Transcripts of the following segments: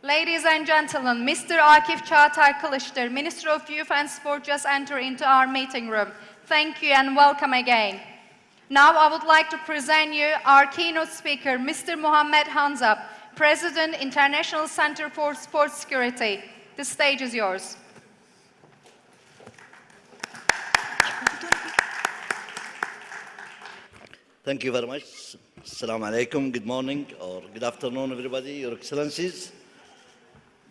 Ladies and gentlemen, Mr. Akif Çağatay Kılıçdaroğlu, Minister of Youth and Sport, just entered into our meeting room. Thank you and welcome again. Now I would like to present you our keynote speaker, Mr. Muhammed Hanzab, President, International Center for Sports Security. The stage is yours. Thank you very much. Assalamu alaikum. Good morning or good afternoon, everybody, Your Excellencies,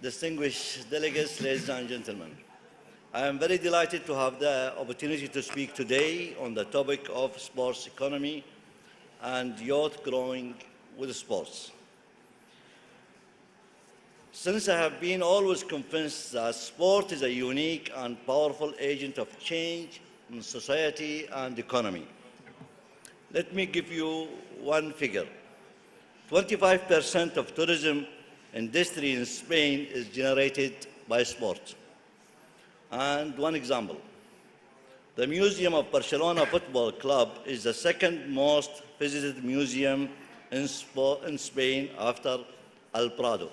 distinguished delegates, ladies and gentlemen. I am very delighted to have the opportunity to speak today on the topic of sports economy and youth growing with sports. Since I have been always convinced that sport is a unique and powerful agent of change in society and economy. Let me give you one figure. 25% of tourism industry in Spain is generated by sport. And one example, the Museum of Barcelona Football Club is the second most visited museum in Spain after El Prado.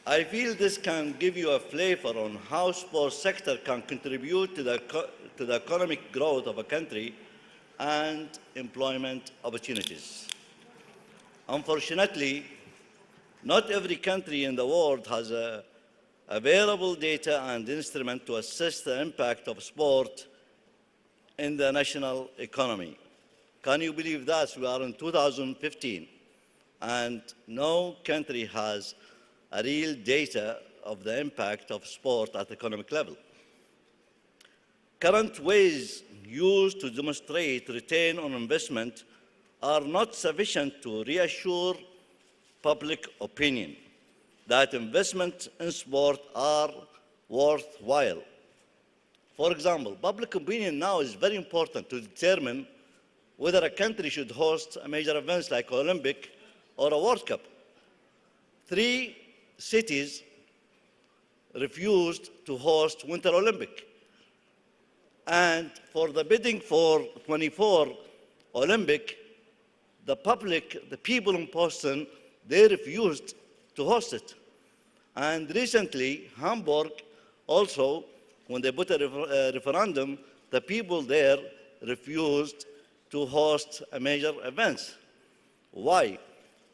I feel this can give you a flavor on how sports sector can contribute to the economic growth of a country and employment opportunities. Unfortunately, not every country in the world has available data and instrument to assess the impact of sport in the national economy. Can you believe that? We are in 2015 and no country has a real data of the impact of sport at economic level. Current ways used to demonstrate return on investment are not sufficient to reassure public opinion that investment in sport are worthwhile. For example, public opinion now is very important to determine whether a country should host a major events like Olympic or a World Cup. 3 cities refused to host Winter Olympic. And for the bidding for 24 Olympic, the public, the people in Boston, they refused to host it. And recently, Hamburg also, when they put a referendum, the people there refused to host a major event. Why?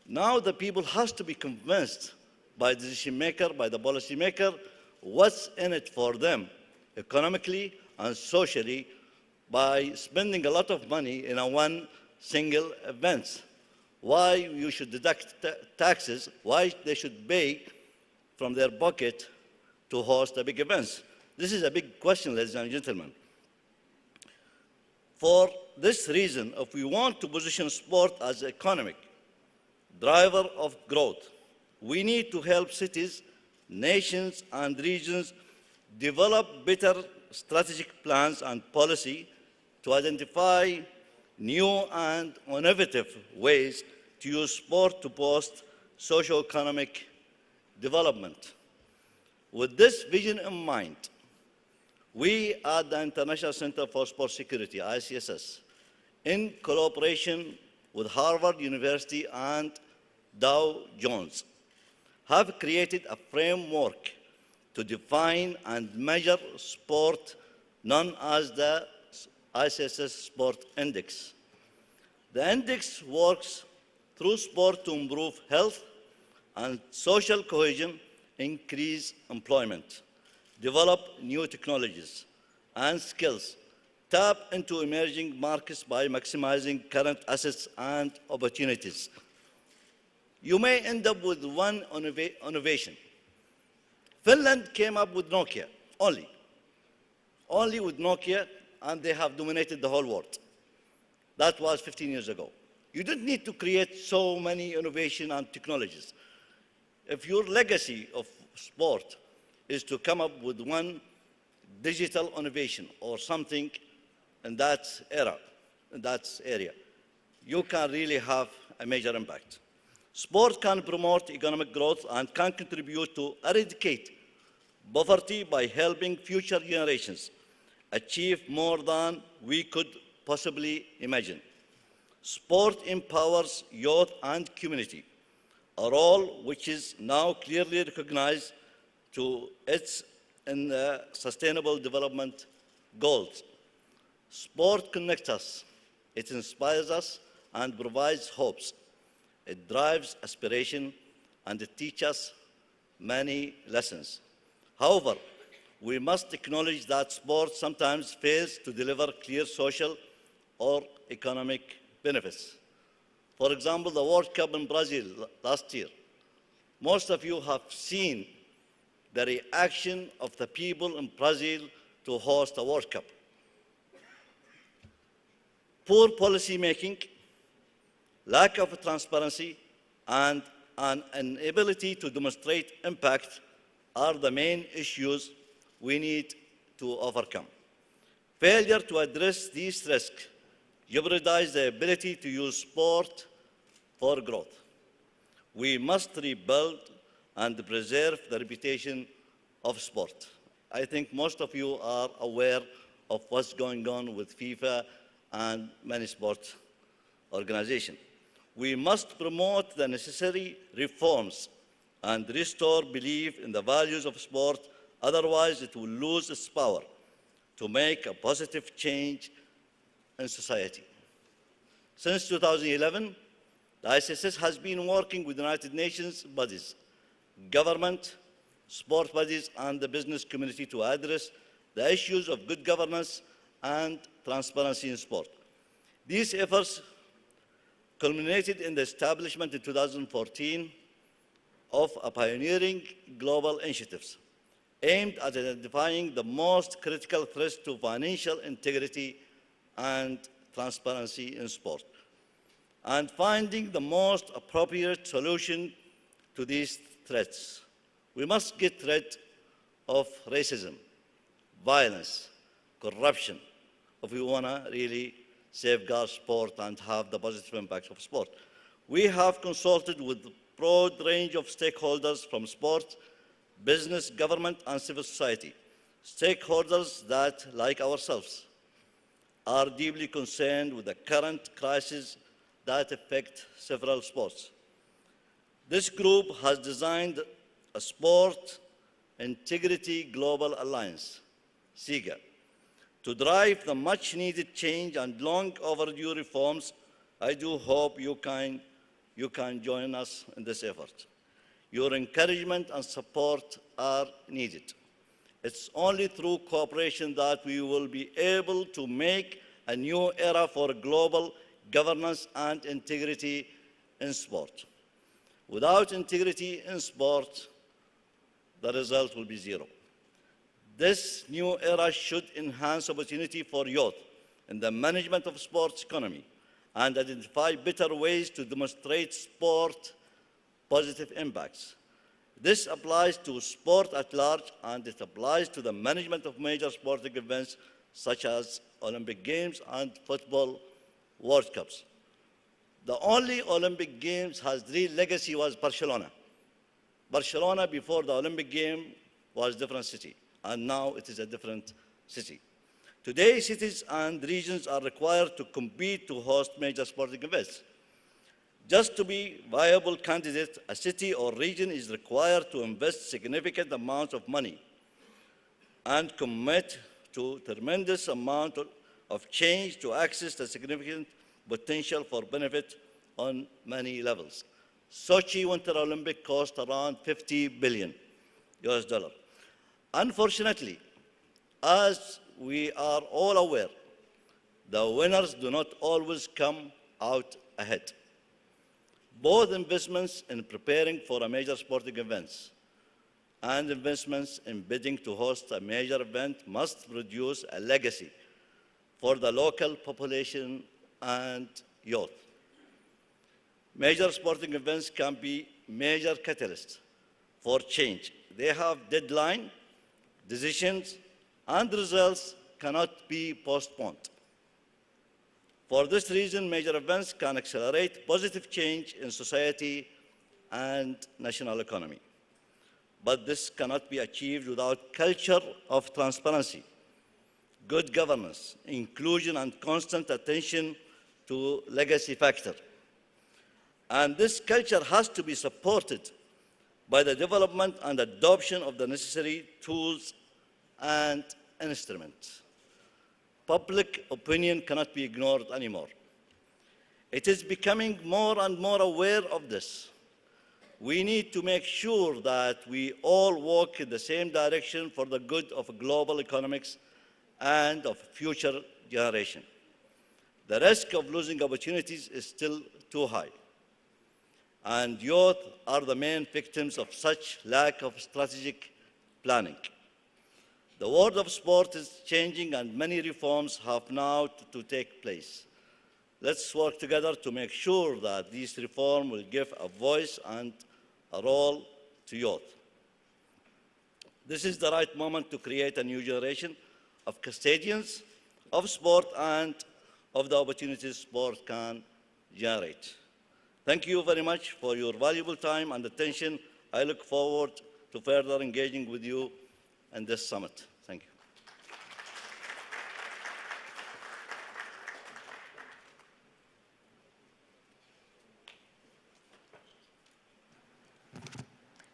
Now the people has to be convinced by the decision maker, by the policy maker, what's in it for them, economically and socially, by spending a lot of money in a one single event. Why you should deduct taxes, why they should pay from their pocket to host a big events. This is a big question, ladies and gentlemen. For this reason, if we want to position sport as economic driver of growth, we need to help cities, nations, and regions develop better strategic plans and policy to identify new and innovative ways to use sport to boost socio-economic development. With this vision in mind, we at the International Center for Sport Security, ICSS, in collaboration with Harvard University and Dow Jones, have created a framework to define and measure sport known as the ICSS Sport Index. The index works through sport to improve health and social cohesion, increase employment, develop new technologies and skills, tap into emerging markets by maximizing current assets and opportunities. You may end up with one innovation. Finland came up with Nokia, only with Nokia, and they have dominated the whole world. That was 15 years ago. You don't need to create so many innovation and technologies. If your legacy of sport is to come up with one digital innovation or something in that era, in that area, you can really have a major impact. Sport can promote economic growth and can contribute to eradicate poverty by helping future generations achieve more than we could possibly imagine. Sport empowers youth and community a role which is now clearly recognized to its in the Sustainable Development Goals. Sport connects us, it inspires us and provides hopes. It drives aspiration and it teaches us many lessons. However, we must acknowledge that sport sometimes fails to deliver clear social or economic benefits. For example, the World Cup in Brazil last year. Most of you have seen the reaction of the people in Brazil to host a World Cup. Poor policy making, lack of transparency, and an inability to demonstrate impact are the main issues we need to overcome. Failure to address these risks jeopardize the ability to use sport for growth. We must rebuild and preserve the reputation of sport. I think most of you are aware of what's going on with FIFA and many sports organizations. We must promote the necessary reforms and restore belief in the values of sport, otherwise it will lose its power to make a positive change in society. Since 2011, the ISSS has been working with United Nations bodies, government, sport bodies, and the business community to address the issues of good governance and transparency in sport. These efforts culminated in the establishment in 2014 of a pioneering global initiatives aimed at identifying the most critical threats to financial integrity and transparency in sport, and finding the most appropriate solution to these threats. We must get rid of racism, violence, corruption, if we want to really safeguard sport and have the positive impacts of sport. We have consulted with a broad range of stakeholders from sport, business, government, and civil society. Stakeholders that, like ourselves, are deeply concerned with the current crisis that affect several sports. This group has designed a Sport Integrity Global Alliance, SIGA, to drive the much-needed change and long overdue reforms. I do hope you can join us in this effort. Your encouragement and support are needed. It's only through cooperation that we will be able to make a new era for global governance and integrity in sport. Without integrity in sport, the result will be zero. This new era should enhance opportunity for youth in the management of sports economy and identify better ways to demonstrate sport positive impacts. This applies to sport at large, and it applies to the management of major sporting events such as Olympic Games and football World Cups. The only Olympic Games has real legacy was Barcelona. Barcelona before the Olympic game was a different city, and now it is a different city. Today, cities and regions are required to compete to host major sporting events. Just to be a viable candidate, a city or region is required to invest significant amounts of money and commit to tremendous amount of change to access the significant potential for benefit on many levels. Sochi Winter Olympic cost around $50 billion. Unfortunately, as we are all aware, the winners do not always come out ahead. Both investments in preparing for a major sporting events and investments in bidding to host a major event must produce a legacy for the local population and youth. Major sporting events can be major catalysts for change. They have deadline, decisions, and results cannot be postponed. For this reason, major events can accelerate positive change in society and national economy. But this cannot be achieved without culture of transparency, good governance, inclusion, and constant attention to legacy factor. And this culture has to be supported by the development and adoption of the necessary tools and instruments. Public opinion cannot be ignored anymore. It is becoming more and more aware of this. We need to make sure that we all walk in the same direction for the good of global economics and of future generations. The risk of losing opportunities is still too high. And youth are the main victims of such lack of strategic planning. The world of sport is changing and many reforms have now to take place. Let's work together to make sure that these reforms will give a voice and a role to youth. This is the right moment to create a new generation of custodians of sport and of the opportunities sport can generate. Thank you very much for your valuable time and attention. I look forward to further engaging with you in this summit. Thank you.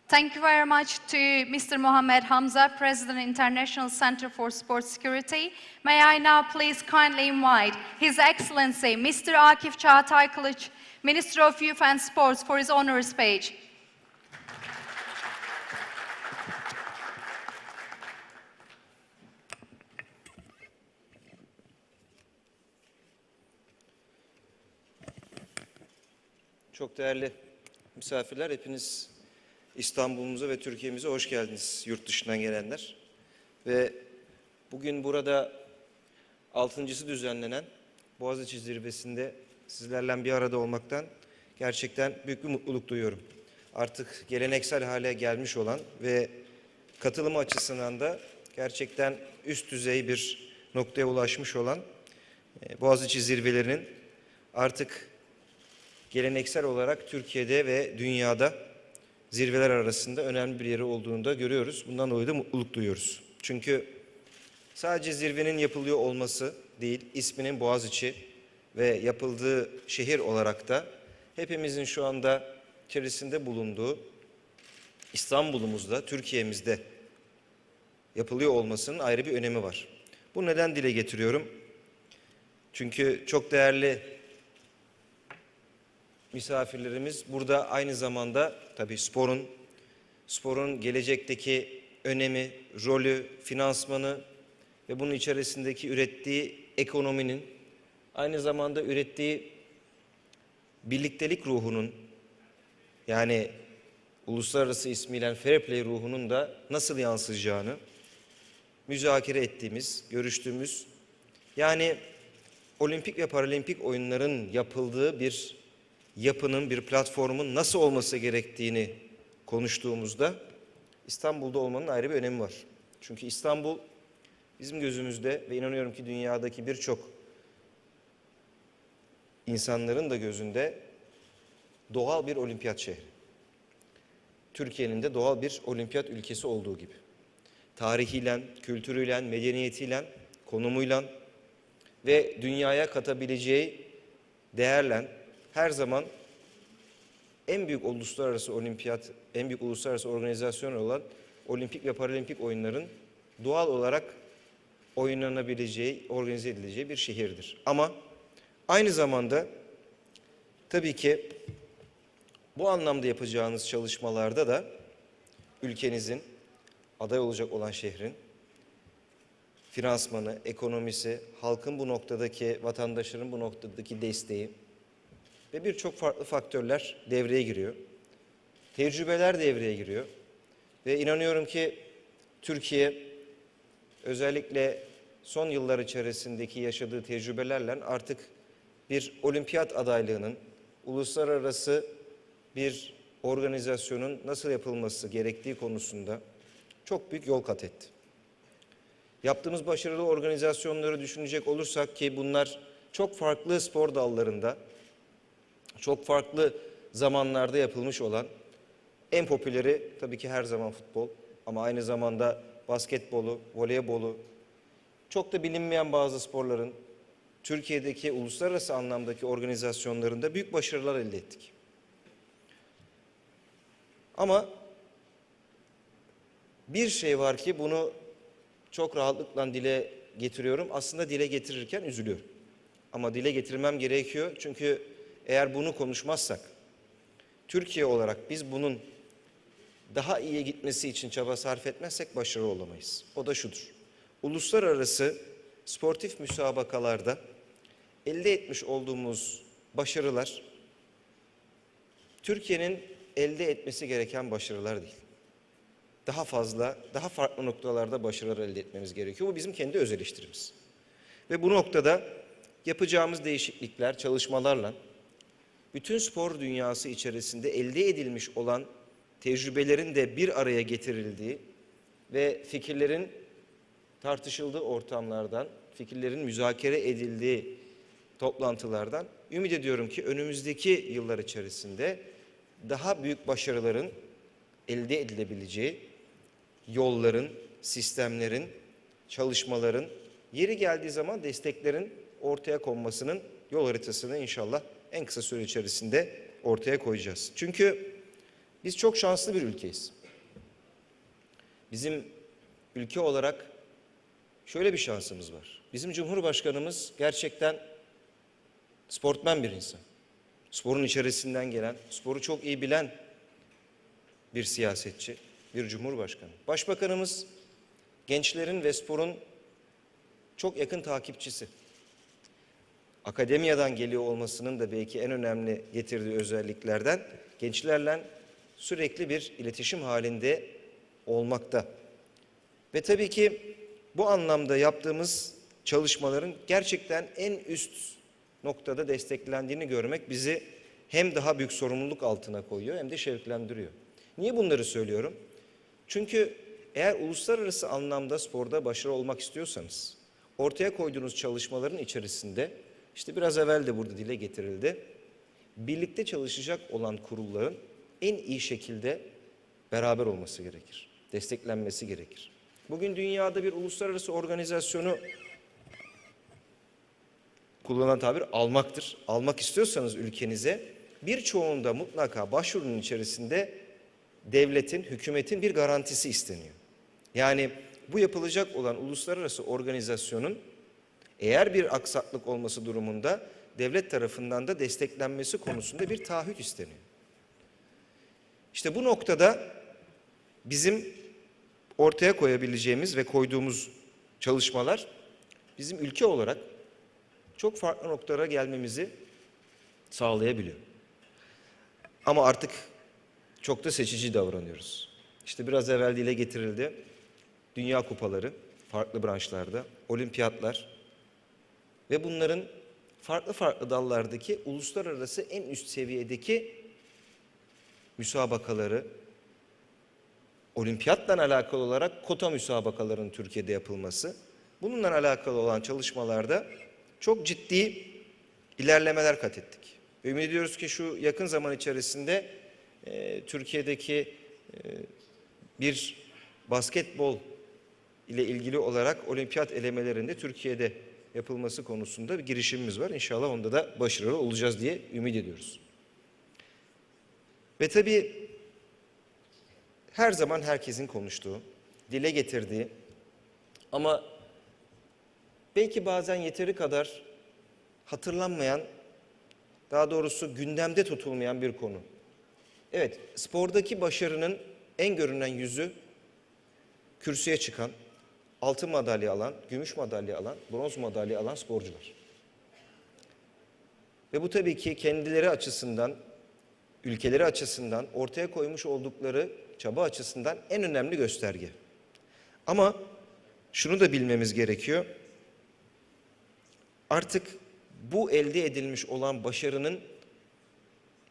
Thank you very much to Mr. Mohammed Hamza, President, International Center for Sports Security. May I now please kindly invite His Excellency, Mr. Akif Çağatay Kılıç, Minister of Youth and Sports, for his honor speech. Çok değerli misafirler, hepiniz İstanbul'umuza ve Türkiye'mize hoş geldiniz, yurt dışından gelenler. Ve bugün burada 6.'sı düzenlenen Boğaziçi Zirvesi'nde sizlerle bir arada olmaktan gerçekten büyük bir mutluluk duyuyorum. Artık geleneksel hale gelmiş olan ve katılım açısından da gerçekten üst düzey bir noktaya ulaşmış olan Boğaziçi Zirvelerinin artık geleneksel olarak Türkiye'de ve dünyada zirveler arasında önemli bir yeri olduğunu da görüyoruz. Bundan dolayı da mutluluk duyuyoruz. Çünkü sadece zirvenin yapılıyor olması değil, isminin Boğaziçi ve yapıldığı şehir olarak da hepimizin şu anda içerisinde bulunduğu İstanbul'umuzda, Türkiye'mizde yapılıyor olmasının ayrı bir önemi var. Bu neden dile getiriyorum? Çünkü çok değerli misafirlerimiz burada aynı zamanda tabii sporun gelecekteki önemi, rolü, finansmanı ve bunun içerisindeki ürettiği ekonominin, aynı zamanda ürettiği birliktelik ruhunun, yani uluslararası ismiyle fair play ruhunun da nasıl yansıyacağını müzakere ettiğimiz, görüştüğümüz, yani olimpik ve paralimpik oyunların yapıldığı bir yapının, bir platformun nasıl olması gerektiğini konuştuğumuzda İstanbul'da olmanın ayrı bir önemi var. Çünkü İstanbul bizim gözümüzde ve inanıyorum ki dünyadaki birçok insanların da gözünde doğal bir olimpiyat şehri. Türkiye'nin de doğal bir olimpiyat ülkesi olduğu gibi. Tarihiyle, kültürüyle, medeniyetiyle, konumuyla ve dünyaya katabileceği değerle her zaman en büyük uluslararası olimpiyat, en büyük uluslararası organizasyon olan olimpik ve paralimpik oyunların doğal olarak oynanabileceği, organize edileceği bir şehirdir. Ama aynı zamanda tabii ki bu anlamda yapacağınız çalışmalarda da ülkenizin, aday olacak olan şehrin finansmanı, ekonomisi, halkın bu noktadaki, vatandaşların bu noktadaki desteği ve birçok farklı faktörler devreye giriyor. Tecrübeler devreye giriyor. Ve inanıyorum ki Türkiye özellikle son yıllar içerisindeki yaşadığı tecrübelerle artık bir olimpiyat adaylığının, uluslararası bir organizasyonun nasıl yapılması gerektiği konusunda çok büyük yol kat etti. Yaptığımız başarılı organizasyonları düşünecek olursak ki bunlar çok farklı spor dallarında, çok farklı zamanlarda yapılmış olan, en popüleri tabii ki her zaman futbol ama aynı zamanda basketbolu, voleybolu, çok da bilinmeyen bazı sporların Türkiye'deki uluslararası anlamdaki organizasyonlarında büyük başarılar elde ettik. Ama bir şey var ki bunu çok rahatlıkla dile getiriyorum. Aslında dile getirirken üzülüyorum. Ama dile getirmem gerekiyor. Çünkü eğer bunu konuşmazsak, Türkiye olarak biz bunun daha iyi gitmesi için çaba sarf etmezsek başarılı olamayız. O da şudur: uluslararası sportif müsabakalarda elde etmiş olduğumuz başarılar, Türkiye'nin elde etmesi gereken başarılar değil. Daha fazla, daha farklı noktalarda başarılar elde etmemiz gerekiyor. Bu bizim kendi öz eleştirimiz. Ve bu noktada yapacağımız değişiklikler, çalışmalarla bütün spor dünyası içerisinde elde edilmiş olan tecrübelerin de bir araya getirildiği ve fikirlerin tartışıldığı ortamlardan, fikirlerin müzakere edildiği toplantılardan ümit ediyorum ki önümüzdeki yıllar içerisinde daha büyük başarıların elde edilebileceği yolların, sistemlerin, çalışmaların, yeri geldiği zaman desteklerin ortaya konmasının yol haritasını inşallah en kısa süre içerisinde ortaya koyacağız. Çünkü biz çok şanslı bir ülkeyiz. Bizim ülke olarak şöyle bir şansımız var. Bizim Cumhurbaşkanımız gerçekten sportmen bir insan. Sporun içerisinden gelen, sporu çok iyi bilen bir siyasetçi, bir cumhurbaşkanı. Başbakanımız gençlerin ve sporun çok yakın takipçisi. Akademiyadan geliyor olmasının da belki en önemli getirdiği özelliklerden gençlerle sürekli bir iletişim halinde olmakta. Ve tabii ki bu anlamda yaptığımız çalışmaların gerçekten en üst noktada desteklendiğini görmek bizi hem daha büyük sorumluluk altına koyuyor hem de şevklendiriyor. Niye bunları söylüyorum? Çünkü eğer uluslararası anlamda sporda başarılı olmak istiyorsanız, ortaya koyduğunuz çalışmaların içerisinde, işte biraz evvel de burada dile getirildi, birlikte çalışacak olan kurulların en iyi şekilde beraber olması gerekir, desteklenmesi gerekir. Bugün dünyada bir uluslararası organizasyonu kullanılan tabir almaktır. Almak istiyorsanız ülkenize birçoğunda mutlaka başvurunun içerisinde devletin, hükümetin bir garantisi isteniyor. Yani bu yapılacak olan uluslararası organizasyonun eğer bir aksaklık olması durumunda devlet tarafından da desteklenmesi konusunda bir taahhüt isteniyor. İşte bu noktada bizim ortaya koyabileceğimiz ve koyduğumuz çalışmalar bizim ülke olarak çok farklı noktalara gelmemizi sağlayabiliyor. Ama artık çok da seçici davranıyoruz. İşte biraz evvel dile getirildi. Dünya kupaları farklı branşlarda, olimpiyatlar ve bunların farklı farklı dallardaki uluslararası en üst seviyedeki müsabakaları, olimpiyatla alakalı olarak kota müsabakalarının Türkiye'de yapılması, bununla alakalı olan çalışmalarda çok ciddi ilerlemeler kat ettik. Ümit ediyoruz ki şu yakın zaman içerisinde Türkiye'deki bir basketbol ile ilgili olarak olimpiyat elemelerinde Türkiye'de yapılması konusunda bir girişimimiz var. İnşallah onda da başarılı olacağız diye ümit ediyoruz. Ve tabii her zaman herkesin konuştuğu, dile getirdiği ama belki bazen yeteri kadar hatırlanmayan, daha doğrusu gündemde tutulmayan bir konu. Evet, spordaki başarının en görünen yüzü kürsüye çıkan, altın madalya alan, gümüş madalya alan, bronz madalya alan sporcular. Ve bu tabii ki kendileri açısından, ülkeleri açısından, ortaya koymuş oldukları çaba açısından en önemli gösterge. Ama şunu da bilmemiz gerekiyor. Artık bu elde edilmiş olan başarının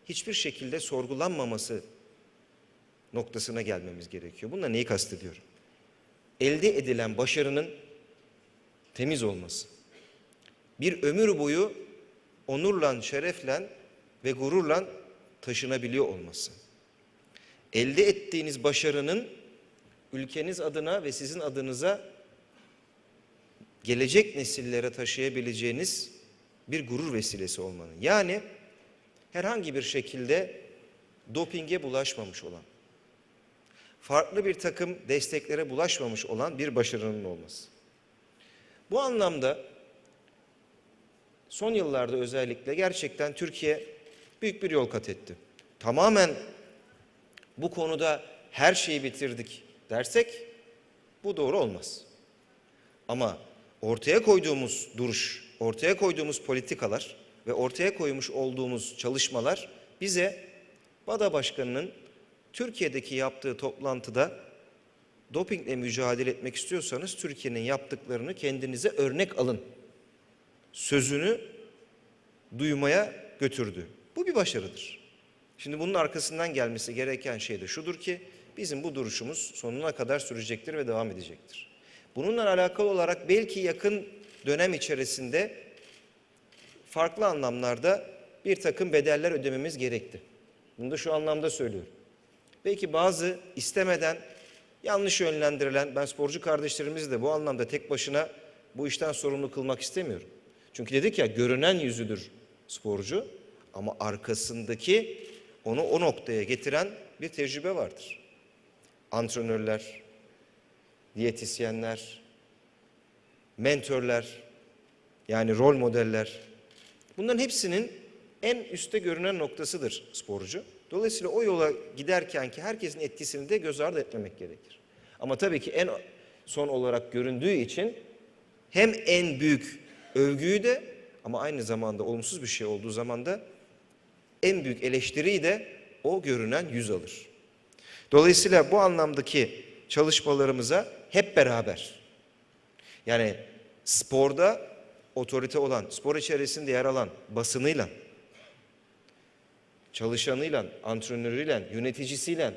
hiçbir şekilde sorgulanmaması noktasına gelmemiz gerekiyor. Bununla neyi kastediyorum? Elde edilen başarının temiz olması. Bir ömür boyu onurla, şerefle ve gururla taşınabiliyor olması. Elde ettiğiniz başarının ülkeniz adına ve sizin adınıza gelecek nesillere taşıyabileceğiniz bir gurur vesilesi olmanın. Yani herhangi bir şekilde dopinge bulaşmamış olan, farklı bir takım desteklere bulaşmamış olan bir başarının olması. Bu anlamda son yıllarda özellikle gerçekten Türkiye büyük bir yol kat etti. Tamamen bu konuda her şeyi bitirdik dersek bu doğru olmaz. Ama ortaya koyduğumuz duruş, ortaya koyduğumuz politikalar ve ortaya koymuş olduğumuz çalışmalar bize WADA Başkanı'nın Türkiye'deki yaptığı toplantıda dopingle mücadele etmek istiyorsanız Türkiye'nin yaptıklarını kendinize örnek alın sözünü duymaya götürdü. Bu bir başarıdır. Şimdi bunun arkasından gelmesi gereken şey de şudur ki bizim bu duruşumuz sonuna kadar sürecektir ve devam edecektir. Bununla alakalı olarak belki yakın dönem içerisinde farklı anlamlarda bir takım bedeller ödememiz gerekti. Bunu da şu anlamda söylüyorum. Belki bazı istemeden yanlış yönlendirilen, ben sporcu kardeşlerimizi de bu anlamda tek başına bu işten sorumlu kılmak istemiyorum. Çünkü dedik ya, görünen yüzüdür sporcu ama arkasındaki onu o noktaya getiren bir tecrübe vardır. Antrenörler, diyetisyenler, mentörler, yani rol modeller, bunların hepsinin en üstte görünen noktasıdır sporcu. Dolayısıyla o yola giderken ki herkesin etkisini de göz ardı etmemek gerekir. Ama tabii ki en son olarak göründüğü için hem en büyük övgüyü de ama aynı zamanda olumsuz bir şey olduğu zaman da en büyük eleştiriyi de o görünen yüz alır. Dolayısıyla bu anlamdaki çalışmalarımıza hep beraber, yani sporda otorite olan, spor içerisinde yer alan basınıyla, çalışanıyla, antrenörüyle, yöneticisiyle,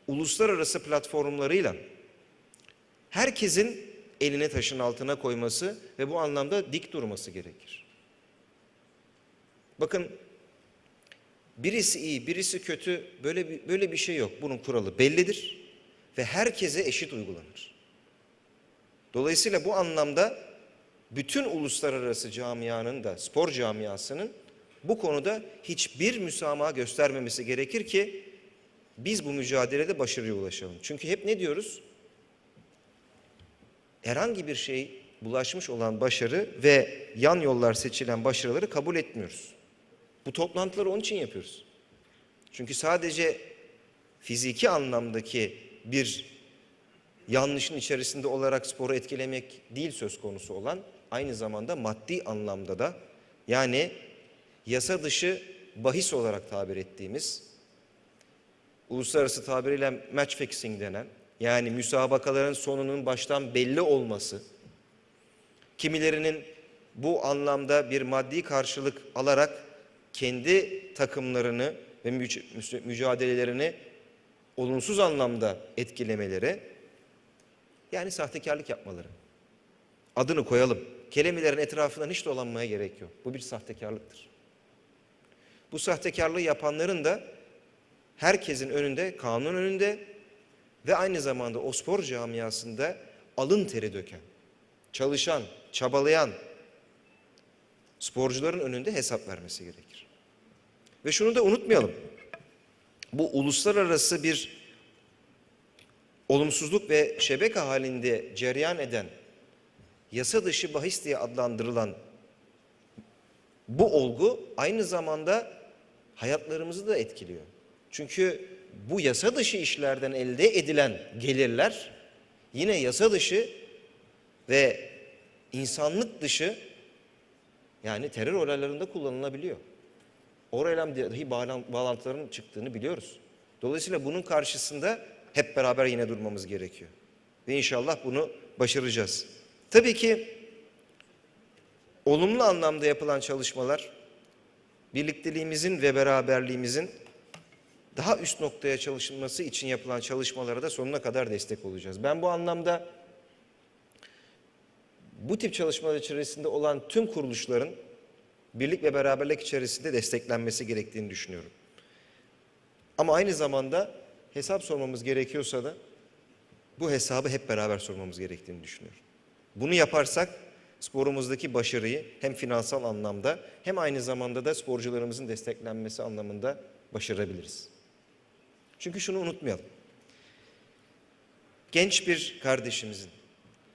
uluslararası platformlarıyla herkesin elini taşın altına koyması ve bu anlamda dik durması gerekir. Bakın, birisi iyi, birisi kötü, böyle bir şey yok. Bunun kuralı bellidir ve herkese eşit uygulanır. Dolayısıyla bu anlamda bütün uluslararası camianın da, spor camiasının bu konuda hiçbir müsamaha göstermemesi gerekir ki biz bu mücadelede başarıya ulaşalım. Çünkü hep ne diyoruz? Herhangi bir şey bulaşmış olan başarı ve yan yollar seçilen başarıları kabul etmiyoruz. Bu toplantıları onun için yapıyoruz. Çünkü sadece fiziki anlamdaki bir yanlışın içerisinde olarak sporu etkilemek değil söz konusu olan, aynı zamanda maddi anlamda da, yani yasa dışı bahis olarak tabir ettiğimiz, uluslararası tabiriyle match fixing denen, yani müsabakaların sonunun baştan belli olması, kimilerinin bu anlamda bir maddi karşılık alarak kendi takımlarını ve mücadelelerini olumsuz anlamda etkilemeleri, yani sahtekarlık yapmaları. Adını koyalım. Kelimelerin etrafından hiç dolanmaya gerek yok. Bu bir sahtekarlıktır. Bu sahtekarlığı yapanların da herkesin önünde, kanun önünde ve aynı zamanda o spor camiasında alın teri döken, çalışan, çabalayan sporcuların önünde hesap vermesi gerekir. Ve şunu da unutmayalım. Bu uluslararası bir olumsuzluk ve şebeke halinde cereyan eden, yasa dışı bahis diye adlandırılan bu olgu aynı zamanda hayatlarımızı da etkiliyor. Çünkü bu yasa dışı işlerden elde edilen gelirler yine yasa dışı ve insanlık dışı, yani terör olaylarında kullanılabiliyor. Orayla dahi bağlantıların çıktığını biliyoruz. Dolayısıyla bunun karşısında hep beraber yine durmamız gerekiyor. Ve inşallah bunu başaracağız. Tabii ki olumlu anlamda yapılan çalışmalar, birlikteliğimizin ve beraberliğimizin daha üst noktaya çalışılması için yapılan çalışmalara da sonuna kadar destek olacağız. Ben bu anlamda bu tip çalışmalar içerisinde olan tüm kuruluşların birlik ve beraberlik içerisinde desteklenmesi gerektiğini düşünüyorum. Ama aynı zamanda hesap sormamız gerekiyorsa da bu hesabı hep beraber sormamız gerektiğini düşünüyorum. Bunu yaparsak sporumuzdaki başarıyı hem finansal anlamda hem aynı zamanda da sporcularımızın desteklenmesi anlamında başarabiliriz. Çünkü şunu unutmayalım. genç bir kardeşimizin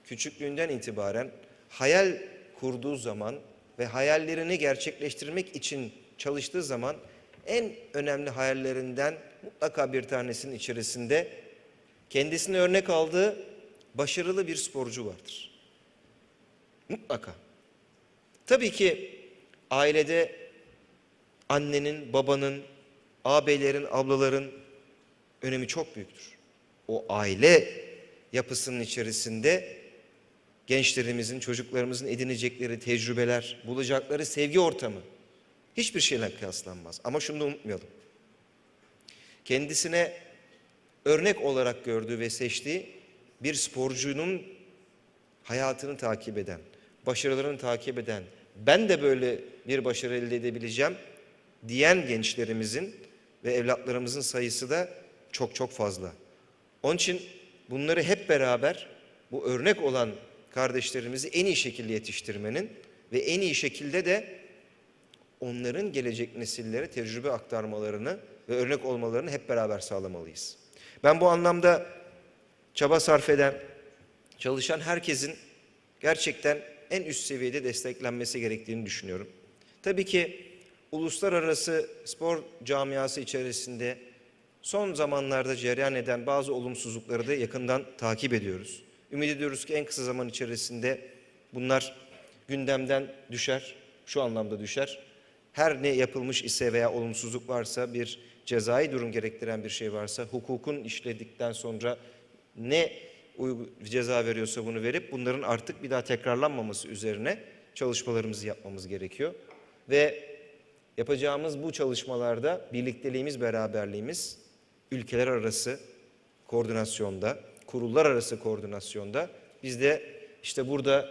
küçüklüğünden itibaren hayal kurduğu zaman ve hayallerini gerçekleştirmek için çalıştığı zaman en önemli hayallerinden mutlaka bir tanesinin içerisinde kendisine örnek aldığı başarılı bir sporcu vardır. Mutlaka. Tabii ki ailede annenin, babanın, ağabeylerin, ablaların önemi çok büyüktür. O aile yapısının içerisinde gençlerimizin, çocuklarımızın edinecekleri tecrübeler, bulacakları sevgi ortamı hiçbir şeyle kıyaslanmaz. Ama şunu da unutmayalım. Kendisine örnek olarak gördüğü ve seçtiği bir sporcunun hayatını takip eden, başarılarını takip eden, ben de böyle bir başarı elde edebileceğim diyen gençlerimizin ve evlatlarımızın sayısı da çok çok fazla. Onun için bunları hep beraber bu örnek olan kardeşlerimizi en iyi şekilde yetiştirmenin ve en iyi şekilde de onların gelecek nesillere tecrübe aktarmalarını ve örnek olmalarını hep beraber sağlamalıyız. Ben bu anlamda çaba sarf eden, çalışan herkesin gerçekten en üst seviyede desteklenmesi gerektiğini düşünüyorum. Tabii ki uluslararası spor camiası içerisinde son zamanlarda cereyan eden bazı olumsuzlukları da yakından takip ediyoruz. Ümit ediyoruz ki en kısa zaman içerisinde bunlar gündemden düşer, şu anlamda düşer. Her ne yapılmış ise veya olumsuzluk varsa, bir cezai durum gerektiren bir şey varsa, hukukun işledikten sonra ne ceza veriyorsa bunu verip bunların artık bir daha tekrarlanmaması üzerine çalışmalarımızı yapmamız gerekiyor. Ve yapacağımız bu çalışmalarda birlikteliğimiz, beraberliğimiz ülkeler arası koordinasyonda, kurullar arası koordinasyonda, biz de işte burada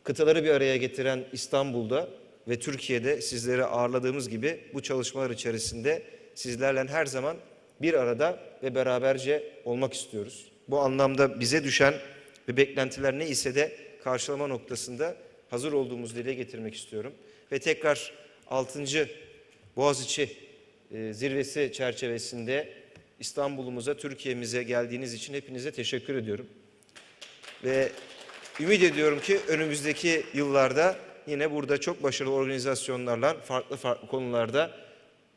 kıtaları bir araya getiren İstanbul'da ve Türkiye'de sizleri ağırladığımız gibi bu çalışmalar içerisinde sizlerle her zaman bir arada ve beraberce olmak istiyoruz. Bu anlamda bize düşen ve beklentiler ne ise de karşılama noktasında hazır olduğumuzu dile getirmek istiyorum. Ve tekrar 6. Boğaziçi zirvesi çerçevesinde İstanbul'umuza, Türkiye'mize geldiğiniz için hepinize teşekkür ediyorum. Ve ümit ediyorum ki önümüzdeki yıllarda yine burada çok başarılı organizasyonlarla farklı konularda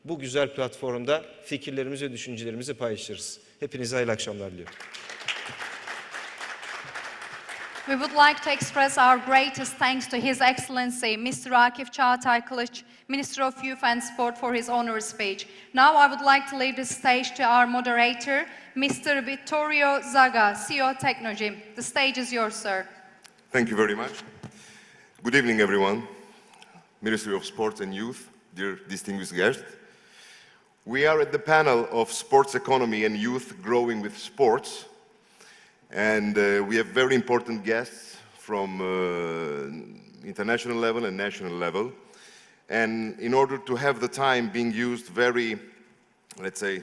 bu güzel platformda fikirlerimizi ve düşüncelerimizi paylaşırız. Hepinize hayırlı akşamlar diliyorum. We would like to express our greatest thanks to His Excellency Mr. Akif Çağatay Kılıç, Minister of Youth and Sport, for his honor speech. Now I would like to leave the stage to our moderator, Mr. Vittorio Zaga, CEO Technogym. The stage is yours, sir. Thank you very much. Good evening, everyone. Ministry of Sports and Youth, dear distinguished guests. We are at the panel of Sports Economy and Youth Growing with Sports. And we have very important guests from international level and national level. And in order to have the time being used very, let's say,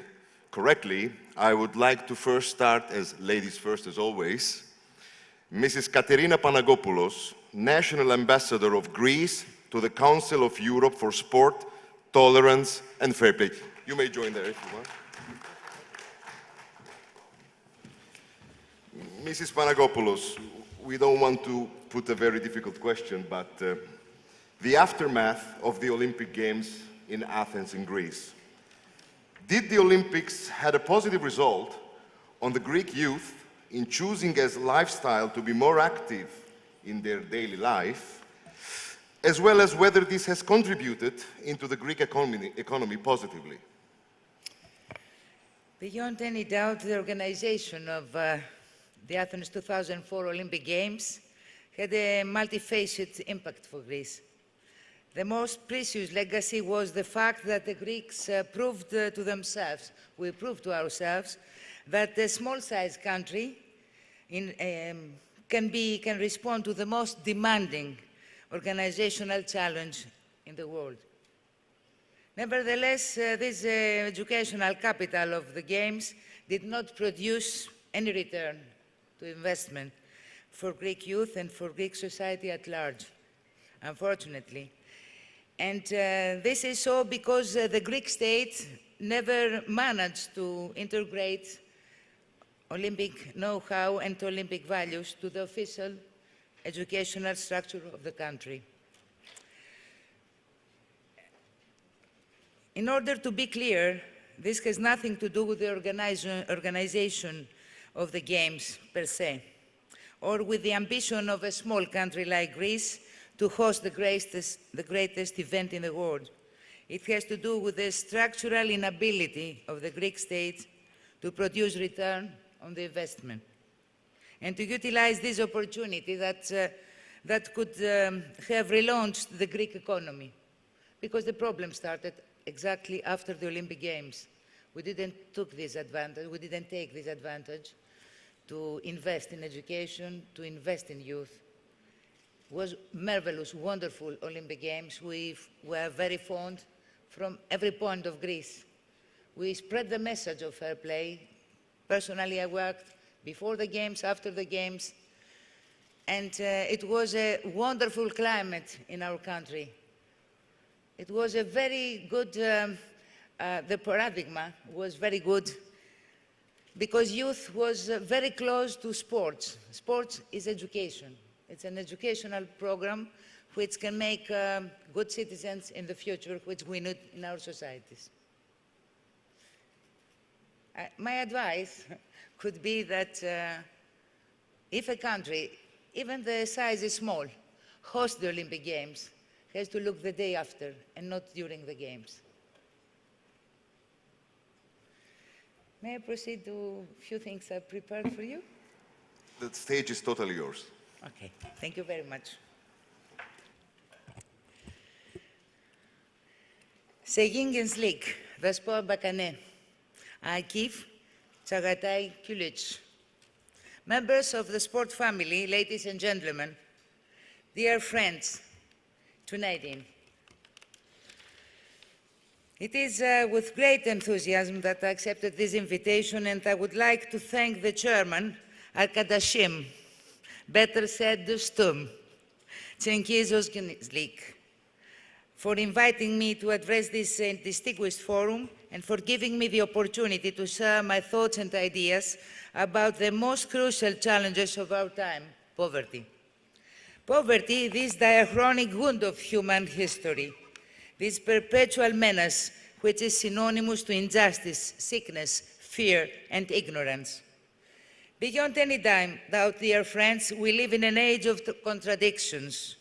correctly, I would like to first start, as ladies first as always, Mrs. Katerina Panagopoulos, National Ambassador of Greece to the Council of Europe for Sport, Tolerance and Fair Play. You may join there if you want. Mrs. Panagopoulos, we don't want to put a very difficult question, but the aftermath of the Olympic Games in Athens in Greece. Did the Olympics had a positive result on the Greek youth in choosing as lifestyle to be more active in their daily life, as well as whether this has contributed into the Greek economy positively? Beyond any doubt, the organization of the Athens 2004 Olympic Games had a multifaceted impact for Greece. The most precious legacy was the fact that the Greeks proved to themselves, we proved to ourselves, that a small-sized country can respond to the most demanding organizational challenge in the world. Nevertheless, this educational capital of the Games did not produce any return to investment for Greek youth and for Greek society at large, unfortunately. And this is so because the Greek state never managed to integrate Olympic know-how and Olympic values to the official educational structure of the country. In order to be clear, this has nothing to do with the organization of the Games per se, or with the ambition of a small country like Greece to host the greatest event in the world. It has to do with the structural inability of the Greek state to produce return on the investment and to utilize this opportunity that could have relaunched the Greek economy, because the problem started exactly after the Olympic Games. We didn't take this advantage to invest in education, to invest in youth. It was marvelous, wonderful Olympic Games. We were very fond from every point of Greece. We spread the message of fair play. Personally, I worked before the Games, after the Games, and it was a wonderful climate in our country. It was a very good, the paradigm was very good because youth was very close to sports. Sports is education. It's an educational program which can make good citizens in the future, which we need in our societies. My advice could be that if a country, even the size is small, hosts the Olympic Games, has to look the day after and not during the Games. May I proceed to a few things I've prepared for you? The stage is totally yours. Okay, thank you very much. Σε Gingens League, the sport Bakané, Akif, Chagatai, Kulich. Members of the sport family, ladies and gentlemen, dear friends, Tunadian. It is with great enthusiasm that I accepted this invitation, and I would like to thank the chairman, Arkadashim, better said the Stum, Cengiz League, for inviting me to address this distinguished forum and for giving me the opportunity to share my thoughts and ideas about the most crucial challenges of our time, poverty. Poverty, this diachronic wound of human history, this perpetual menace which is synonymous to injustice, sickness, fear, and ignorance. Beyond any doubt, dear friends, we live in an age of contradictions,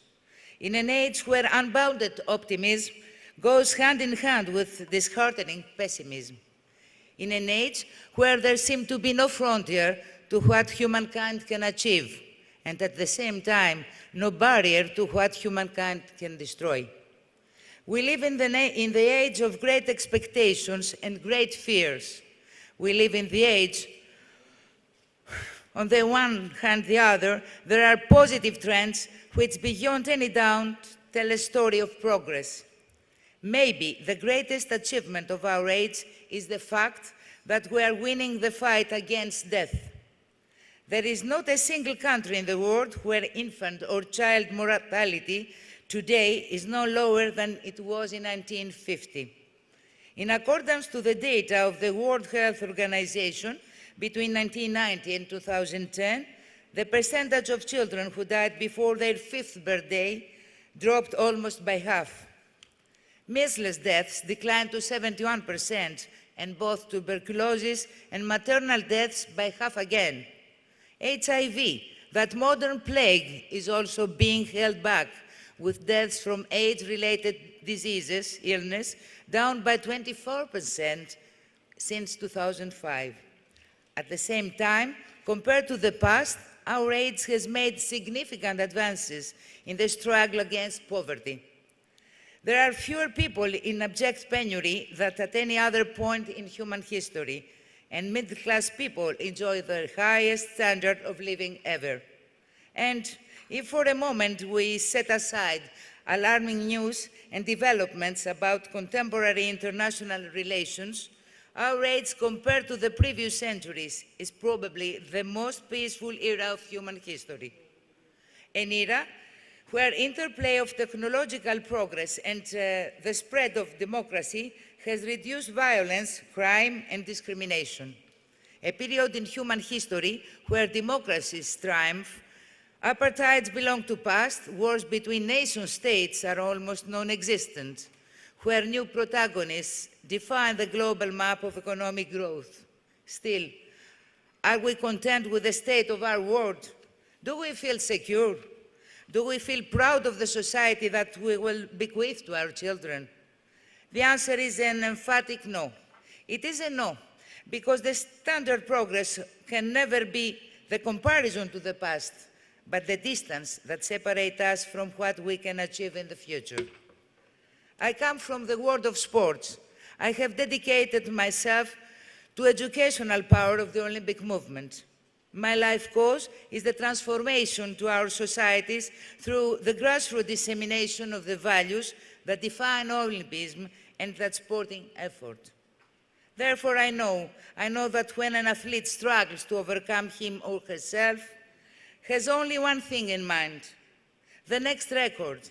in an age where unbounded optimism goes hand in hand with disheartening pessimism, in an age where there seems to be no frontier to what humankind can achieve, and at the same time, no barrier to what humankind can destroy. We live in the age of great expectations and great fears. We live in the age, on the one hand, the other, there are positive trends which, beyond any doubt, tell a story of progress. Maybe the greatest achievement of our age is the fact that we are winning the fight against death. There is not a single country in the world where infant or child mortality today is no lower than it was in 1950. In accordance to the data of the World Health Organization, between 1990 and 2010, the percentage of children who died before their 5th birthday dropped almost by half. Measles deaths declined to 71%, and both tuberculosis and maternal deaths by half again. HIV, that modern plague, is also being held back, with deaths from AIDS-related diseases, illness, down by 24% since 2005. At the same time, compared to the past, our age has made significant advances in the struggle against poverty. There are fewer people in abject penury than at any other point in human history, and middle-class people enjoy the highest standard of living ever. And if for a moment we set aside alarming news and developments about contemporary international relations, our age compared to the previous centuries is probably the most peaceful era of human history. An era where interplay of technological progress and the spread of democracy has reduced violence, crime, and discrimination. a period in human history where democracies triumph, apartheids belong to past, wars between nation-states are almost non-existent, where new protagonists define the global map of economic growth. Still, are we content with the state of our world? Do we feel secure? Do we feel proud of the society that we will bequeath to our children? The answer is an emphatic no. It is a no, because the standard progress can never be the comparison to the past, but the distance that separates us from what we can achieve in the future. I come from the world of sports. I have dedicated myself to educational power of the Olympic movement. My life cause is the transformation to our societies through the grassroots dissemination of the values that define Olympism and that sporting effort. Therefore, I know that when an athlete struggles to overcome him or herself, has only one thing in mind: the next record,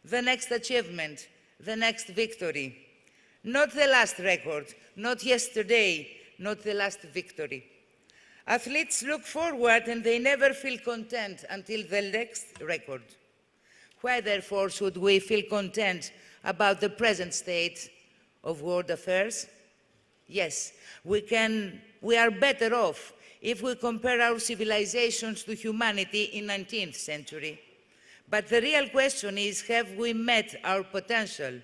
the next achievement, the next victory. Not the last record, not yesterday, not the last victory. Athletes look forward and they never feel content until the next record. Why, therefore, should we feel content about the present state of world affairs? Yes, we are better off if we compare our civilizations to humanity in the 19th century. But the real question is, have we met our potential?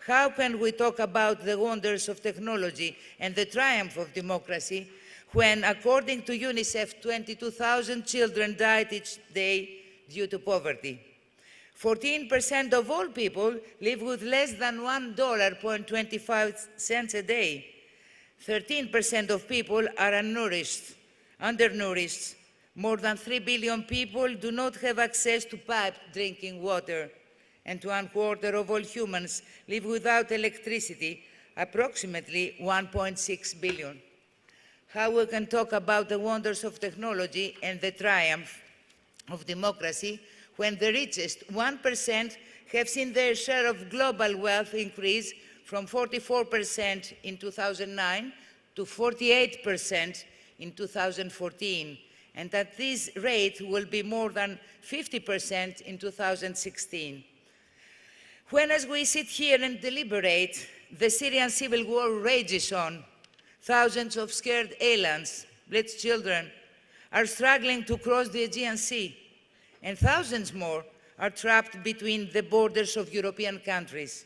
How can we talk about the wonders of technology and the triumph of democracy when, according to UNICEF, 22,000 children died each day due to poverty? 14% of all people live with less than $1.25 a day. 13% of people are undernourished. More than 3 billion people do not have access to piped drinking water, and 1/4 of all humans live without electricity, approximately 1.6 billion. How we can talk about the wonders of technology and the triumph of democracy when the richest 1% have seen their share of global wealth increase from 44% in 2009 to 48% in 2014, and at this rate will be more than 50% in 2016. When, as we sit here and deliberate, the Syrian civil war rages on, thousands of scared aliens, little children, are struggling to cross the Aegean Sea, and thousands more are trapped between the borders of European countries.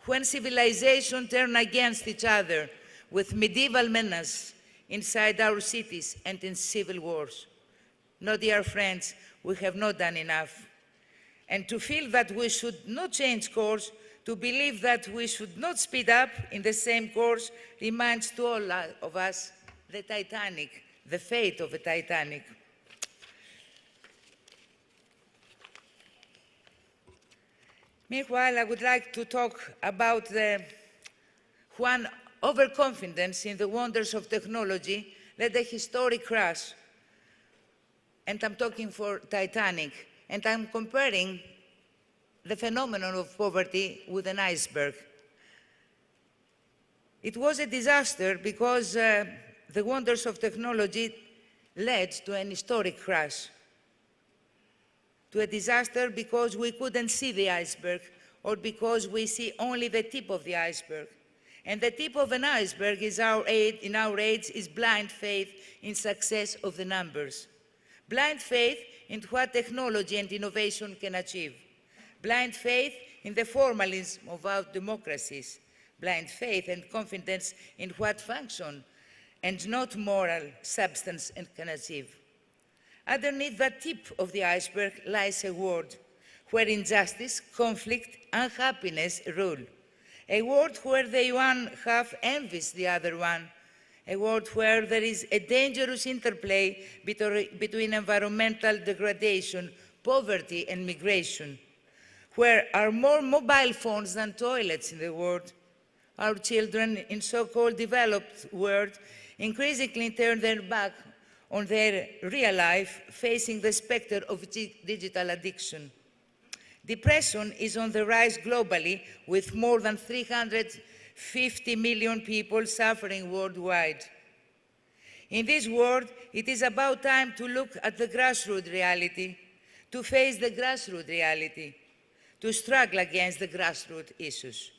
When civilizations turn against each other with medieval menace inside our cities and in civil wars. No, dear friends, we have not done enough. And to feel that we should not change course, to believe that we should not speed up in the same course, reminds to all of us the Titanic, the fate of the Titanic. Meanwhile, I would like to talk about the one overconfidence in the wonders of technology led a historic crash. And I'm talking for Titanic. And I'm comparing the phenomenon of poverty with an iceberg. It was a disaster because the wonders of technology led to an historic crash. To a disaster because we couldn't see the iceberg, or because we see only the tip of the iceberg. And the tip of an iceberg is in our age is blind faith in success of the numbers. Blind faith in what technology and innovation can achieve. Blind faith in the formalism of our democracies. Blind faith and confidence in what function and not moral substance can achieve. Underneath the tip of the iceberg lies a world where injustice, conflict, unhappiness rule. A world where the one half envies the other one. A world where there is a dangerous interplay between environmental degradation, poverty, and migration. Where are more mobile phones than toilets in the world. Our children in so-called developed world increasingly turn their back on their real life, facing the specter of digital addiction. Depression is on the rise globally, with more than 350 million people suffering worldwide. In this world, it is about time to look at the grassroots reality, to face the grassroots reality, to struggle against the grassroots issues,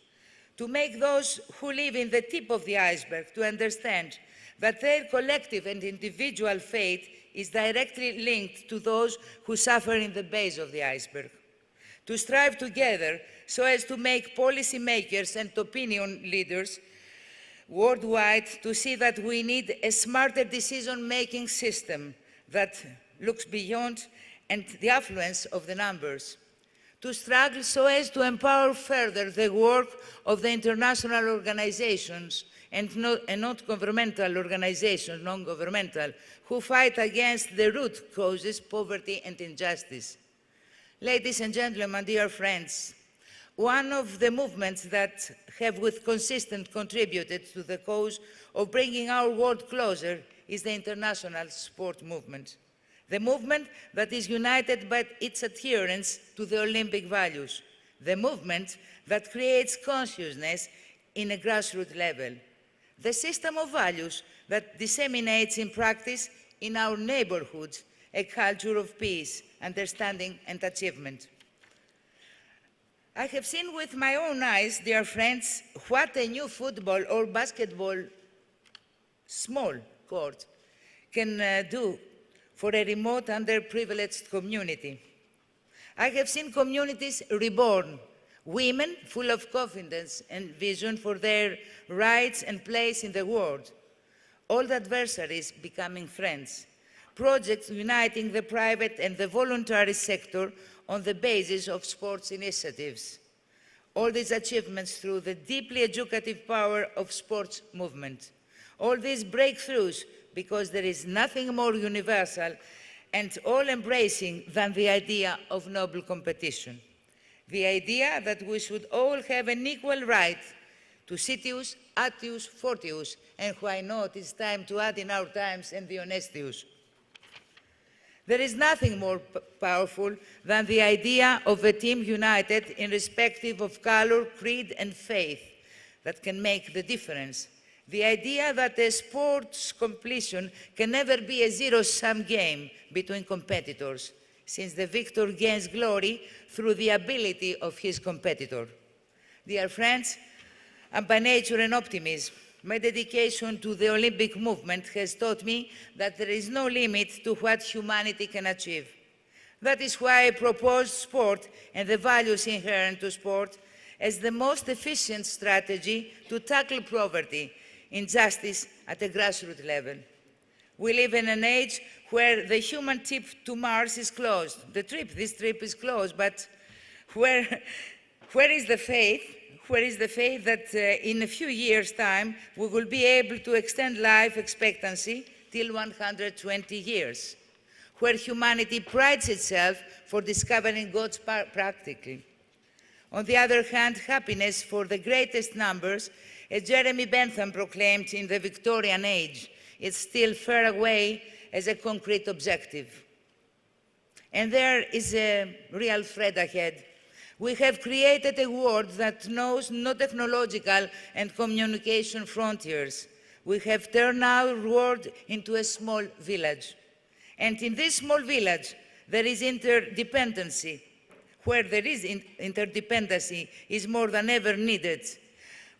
to make those who live in the tip of the iceberg to understand that their collective and individual fate is directly linked to those who suffer in the base of the iceberg, to strive together so as to make policymakers and opinion leaders worldwide to see that we need a smarter decision-making system that looks beyond and the affluence of the numbers, to struggle so as to empower further the work of the international organizations and not governmental organizations, non-governmental, who fight against the root causes, poverty and injustice. Ladies and gentlemen, dear friends, one of the movements that have with consistent contributed to the cause of bringing our world closer is the international sport movement. The movement that is united by its adherence to the Olympic values. The movement that creates consciousness in a grassroots level. The system of values that disseminates in practice in our neighborhoods a culture of peace, understanding and achievement. I have seen with my own eyes, dear friends, what a new football or basketball small court can do for a remote, underprivileged community. I have seen communities reborn, women full of confidence and vision for their rights and place in the world, old adversaries becoming friends, projects uniting the private and the voluntary sector on the basis of sports initiatives. All these achievements through the deeply educative power of sports movement. All these breakthroughs because there is nothing more universal and all-embracing than the idea of noble competition. The idea that we should all have an equal right to Citius, Atius, Fortius, and why not, it's time to add in our times, and the Honestius. There is nothing more powerful than the idea of a team united in respective of color, creed, and faith that can make the difference. The idea that a sports completion can never be a zero-sum game between competitors, since the victor gains glory through the ability of his competitor. Dear friends, I'm by nature an optimist. My dedication to the Olympic movement has taught me that there is no limit to what humanity can achieve. That is why I propose sport and the values inherent to sport as the most efficient strategy to tackle poverty, injustice at a grassroots level. We live in an age where the human trip to Mars is closed. This trip is closed, but where is the faith? Where is the faith that in a few years' time we will be able to extend life expectancy till 120 years? Where humanity prides itself for discovering God practically. On the other hand, happiness for the greatest numbers, as Jeremy Bentham proclaimed in the Victorian age, is still far away as a concrete objective. And there is a real threat ahead. We have created a world that knows no technological and communication frontiers. We have turned our world into a small village. And in this small village, there is interdependency. Where there is interdependency is more than ever needed.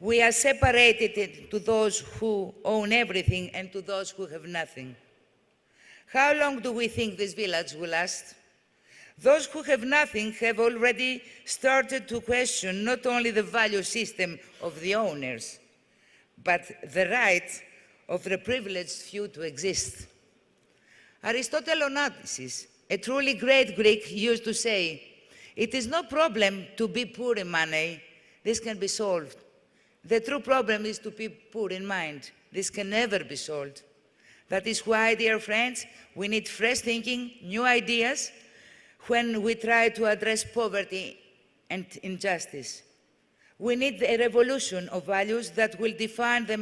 We are separated to those who own everything and to those who have nothing. How long do we think this village will last? Those who have nothing have already started to question not only the value system of the owners, but the right of the privileged few to exist. Aristotle Onassis, a truly great Greek, used to say, "It is no problem to be poor in money. This can be solved. The true problem is to be poor in mind. This can never be solved." That is why, dear friends, we need fresh thinking, new ideas, when we try to address poverty and injustice. We need a revolution of values that will define the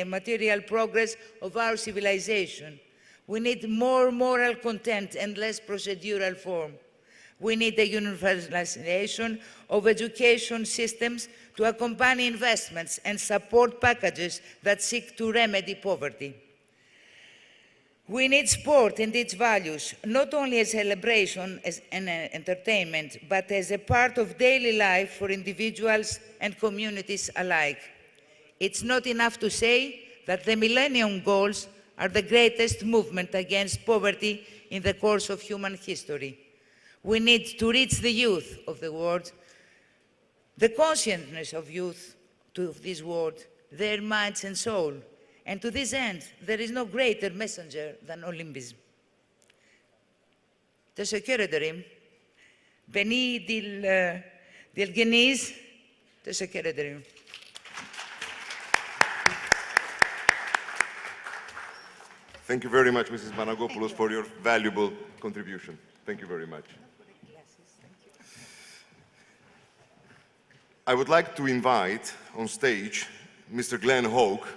material progress of our civilization. We need more moral content and less procedural form. We need a universalization of education systems to accompany investments and support packages that seek to remedy poverty. We need sport and its values, not only as celebration as an entertainment, but as a part of daily life for individuals and communities alike. It's not enough to say that the Millennium Goals are the greatest movement against poverty in the course of human history. We need to reach the youth of the world, the consciousness of youth to this world, their minds and soul. And to this end, there is no greater messenger than Olympism. تشكر بني دي الجنيز تشكر Thank you very much, Mrs. Managopoulos, for your valuable contribution. Thank you very much. I would like to invite on stage Mr. Glenn Hoke,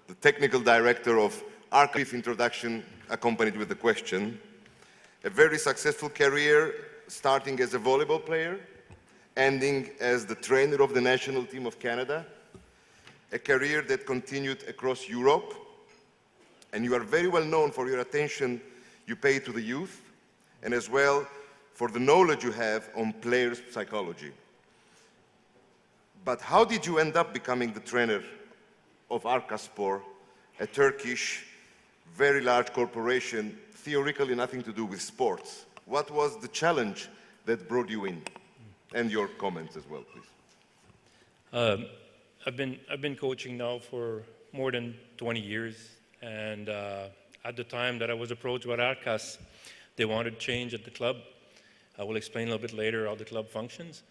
the technical director of Archive Introduction, accompanied with the question. A very successful career, starting as a volleyball player, ending as the trainer of the national team of Canada. A career that continued across Europe. And you are very well known for your attention you pay to the youth, and as well for the knowledge you have on players' psychology. But how did you end up becoming the trainer of Arkaspor, a Turkish, very large corporation, theoretically nothing to do with sports? What was the challenge that brought you in? And your comments as well, please. I've been coaching now for more than 20 years. And at the time that I was approached by Arkas, they wanted change at the club. I will explain a little bit later how the club functions.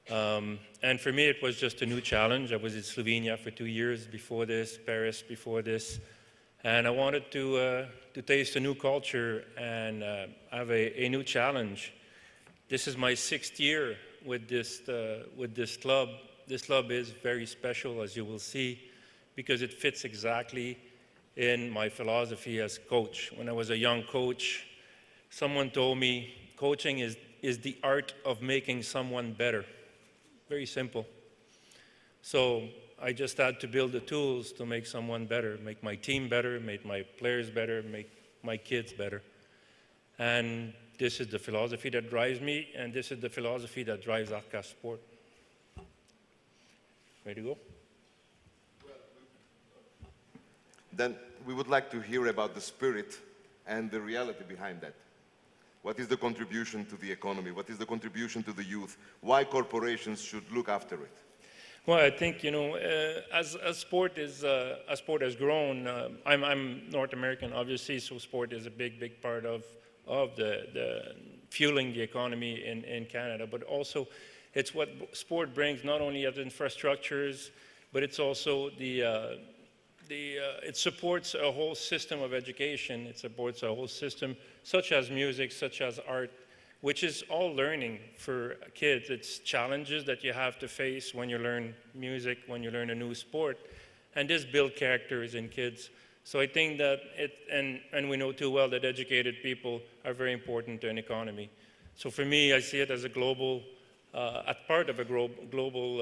And for me, it was just a new challenge. I was in Slovenia for 2 years before this, Paris before this. And I wanted to taste a new culture and have a new challenge. This is my 6th year with this club. This club is very special, as you will see, because it fits exactly in my philosophy as coach. When I was a young coach, someone told me coaching is the art of making someone better. Very simple. So I just had to build the tools to make someone better, make my team better, make my players better, make my kids better. And this is the philosophy that drives me, and this is the philosophy that drives Arkaspor. Ready to go? Then we would like to hear about the spirit and the reality behind that. What is the contribution to the economy? What is the contribution to the youth? Why corporations should look after it? Well, I think, you know, as sport has grown, I'm North American, obviously, so sport is a big part of the fueling the economy in Canada, but also it's what sport brings, not only as infrastructures, but it's also it supports a whole system of education. It supports a whole system such as music, such as art, which is all learning for kids. It's challenges that you have to face when you learn music, when you learn a new sport, and this builds characters in kids. So I think that and we know too well that educated people are very important to an economy. So for me, I see it as a global, as part of a global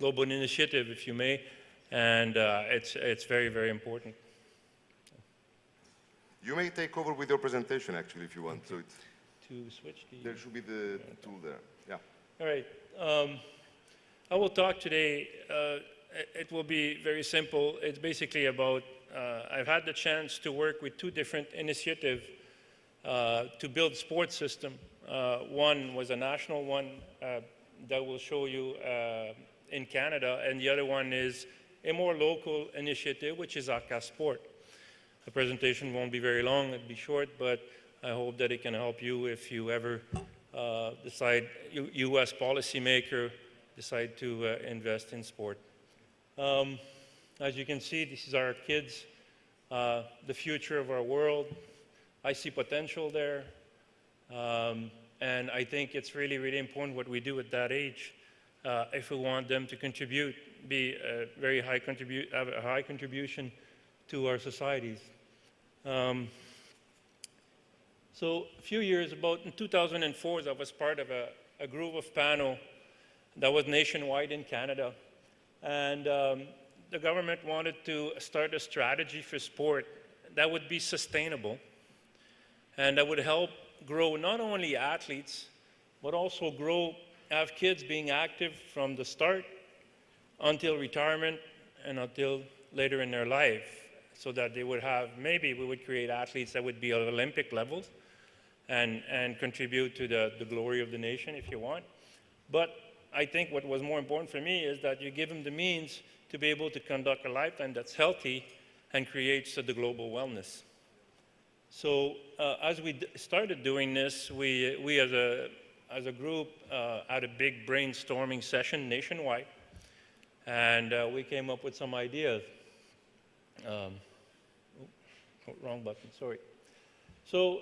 initiative, if you may, and it's very important. You may take over with your presentation, actually, if you want. So it's, To switch the... there should be the tool there. Yeah. All right. I will talk today. It will be very simple. It's basically about, I've had the chance to work with 2 different initiatives to build sports system. One was a national one that will show you in Canada, and the other one is a more local initiative, which is Arkaspor. The presentation won't be very long, it'll be short, but I hope that it can help you if you ever decide, you as policymaker, decide to invest in sport. As you can see, this is our kids, the future of our world. I see potential there, and I think it's really important what we do at that age if we want them to contribute, be a very high have a high contribution to our societies. So a few years, about in 2004, I was part of a group of panel that was nationwide in Canada. And the government wanted to start a strategy for sport that would be sustainable and that would help grow not only athletes, but also have kids being active from the start until retirement and until later in their life, so that they would have, maybe we would create athletes that would be at Olympic levels and contribute to the glory of the nation if you want. But I think what was more important for me is that you give them the means to be able to conduct a lifetime that's healthy and creates the global wellness. So as we started doing this, we as a group had a big brainstorming session nationwide, and we came up with some ideas. Wrong button, sorry. So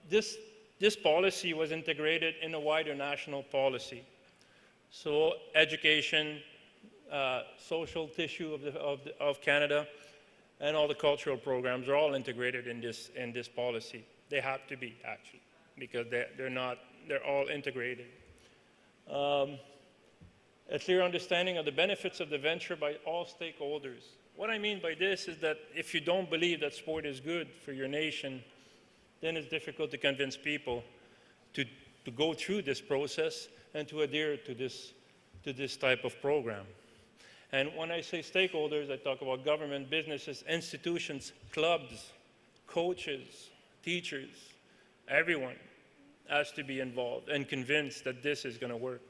this policy was integrated in a wider national policy. So education, social tissue of Canada, and all the cultural programs are all integrated in this policy. They have to be, actually, because they're all integrated. A clear understanding of the benefits of the venture by all stakeholders. What I mean by this is that if you don't believe that sport is good for your nation, then it's difficult to convince people to go through this process and to adhere to this type of program. And when I say stakeholders, I talk about government, businesses, institutions, clubs, coaches, teachers. Everyone has to be involved and convinced that this is going to work.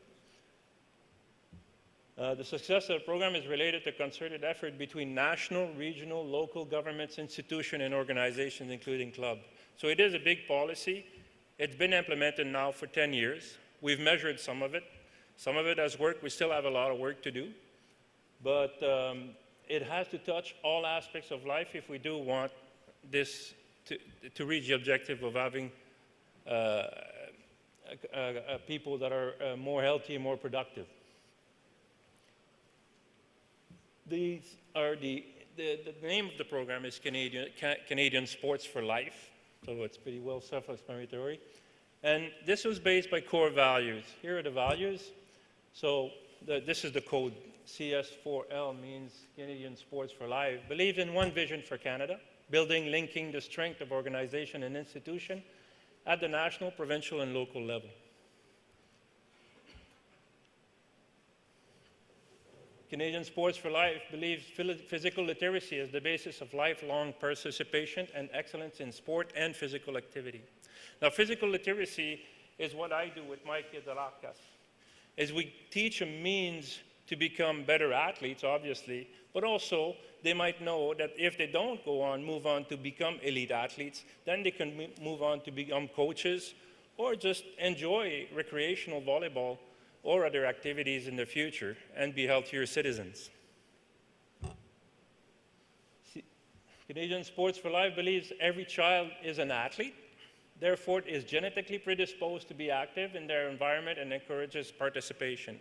The success of the program is related to concerted effort between national, regional, local governments, institutions, and organizations, including clubs. So it is a big policy. It's been implemented now for 10 years. We've measured some of it. Some of it has worked. We still have a lot of work to do. But it has to touch all aspects of life if we do want this to reach the objective of having people that are more healthy and more productive. These are the name of the program is Canadian Sports for Life, so it's pretty well self-explanatory. And this was based by core values. Here are the values. So this is the code. CS4L means Canadian Sports for Life. Believe in one vision for Canada, building, linking the strength of organization and institution at the national, provincial, and local level. Canadian Sports for Life believes physical literacy is the basis of lifelong participation and excellence in sport and physical activity. Now, physical literacy is what I do with my kids at ACAS, is we teach them means to become better athletes, obviously, but also they might know that if they don't move on to become elite athletes, then they can move on to become coaches or just enjoy recreational volleyball or other activities in the future and be healthier citizens. Canadian Sports for Life believes every child is an athlete, therefore is genetically predisposed to be active in their environment and encourages participation.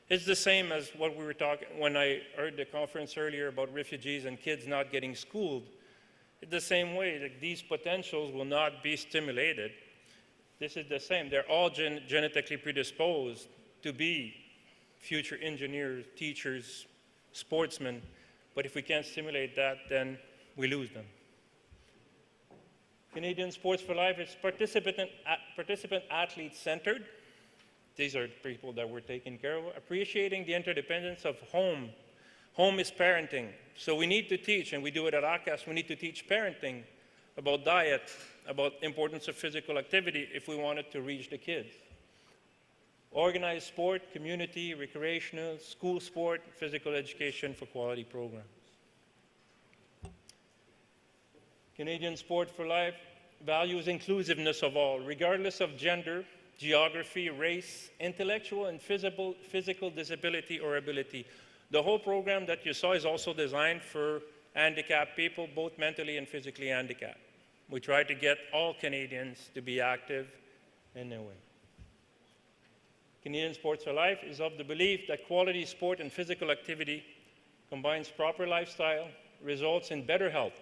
It's the same as what we were talking when I heard the conference earlier about refugees and kids not getting schooled. It's the same way that these potentials will not be stimulated. This is the same. They're all genetically predisposed to be future engineers, teachers, sportsmen. But if we can't stimulate that, then we lose them. Canadian Sports for Life is participant athlete centered. These are people that we're taking care of. Appreciating the interdependence of home. Home is parenting. So we need to teach, and we do it at ACAS, we need to teach parenting about diet, about importance of physical activity if we want it to reach the kids. Organized sport, community, recreational, school sport, physical education for quality programs. Canadian Sport for Life values inclusiveness of all, regardless of gender, geography, race, intellectual and physical disability or ability. The whole program that you saw is also designed for handicapped people, both mentally and physically handicapped. We try to get all Canadians to be active in their way. Canadian Sports for Life is of the belief that quality sport and physical activity combines proper lifestyle, results in better health,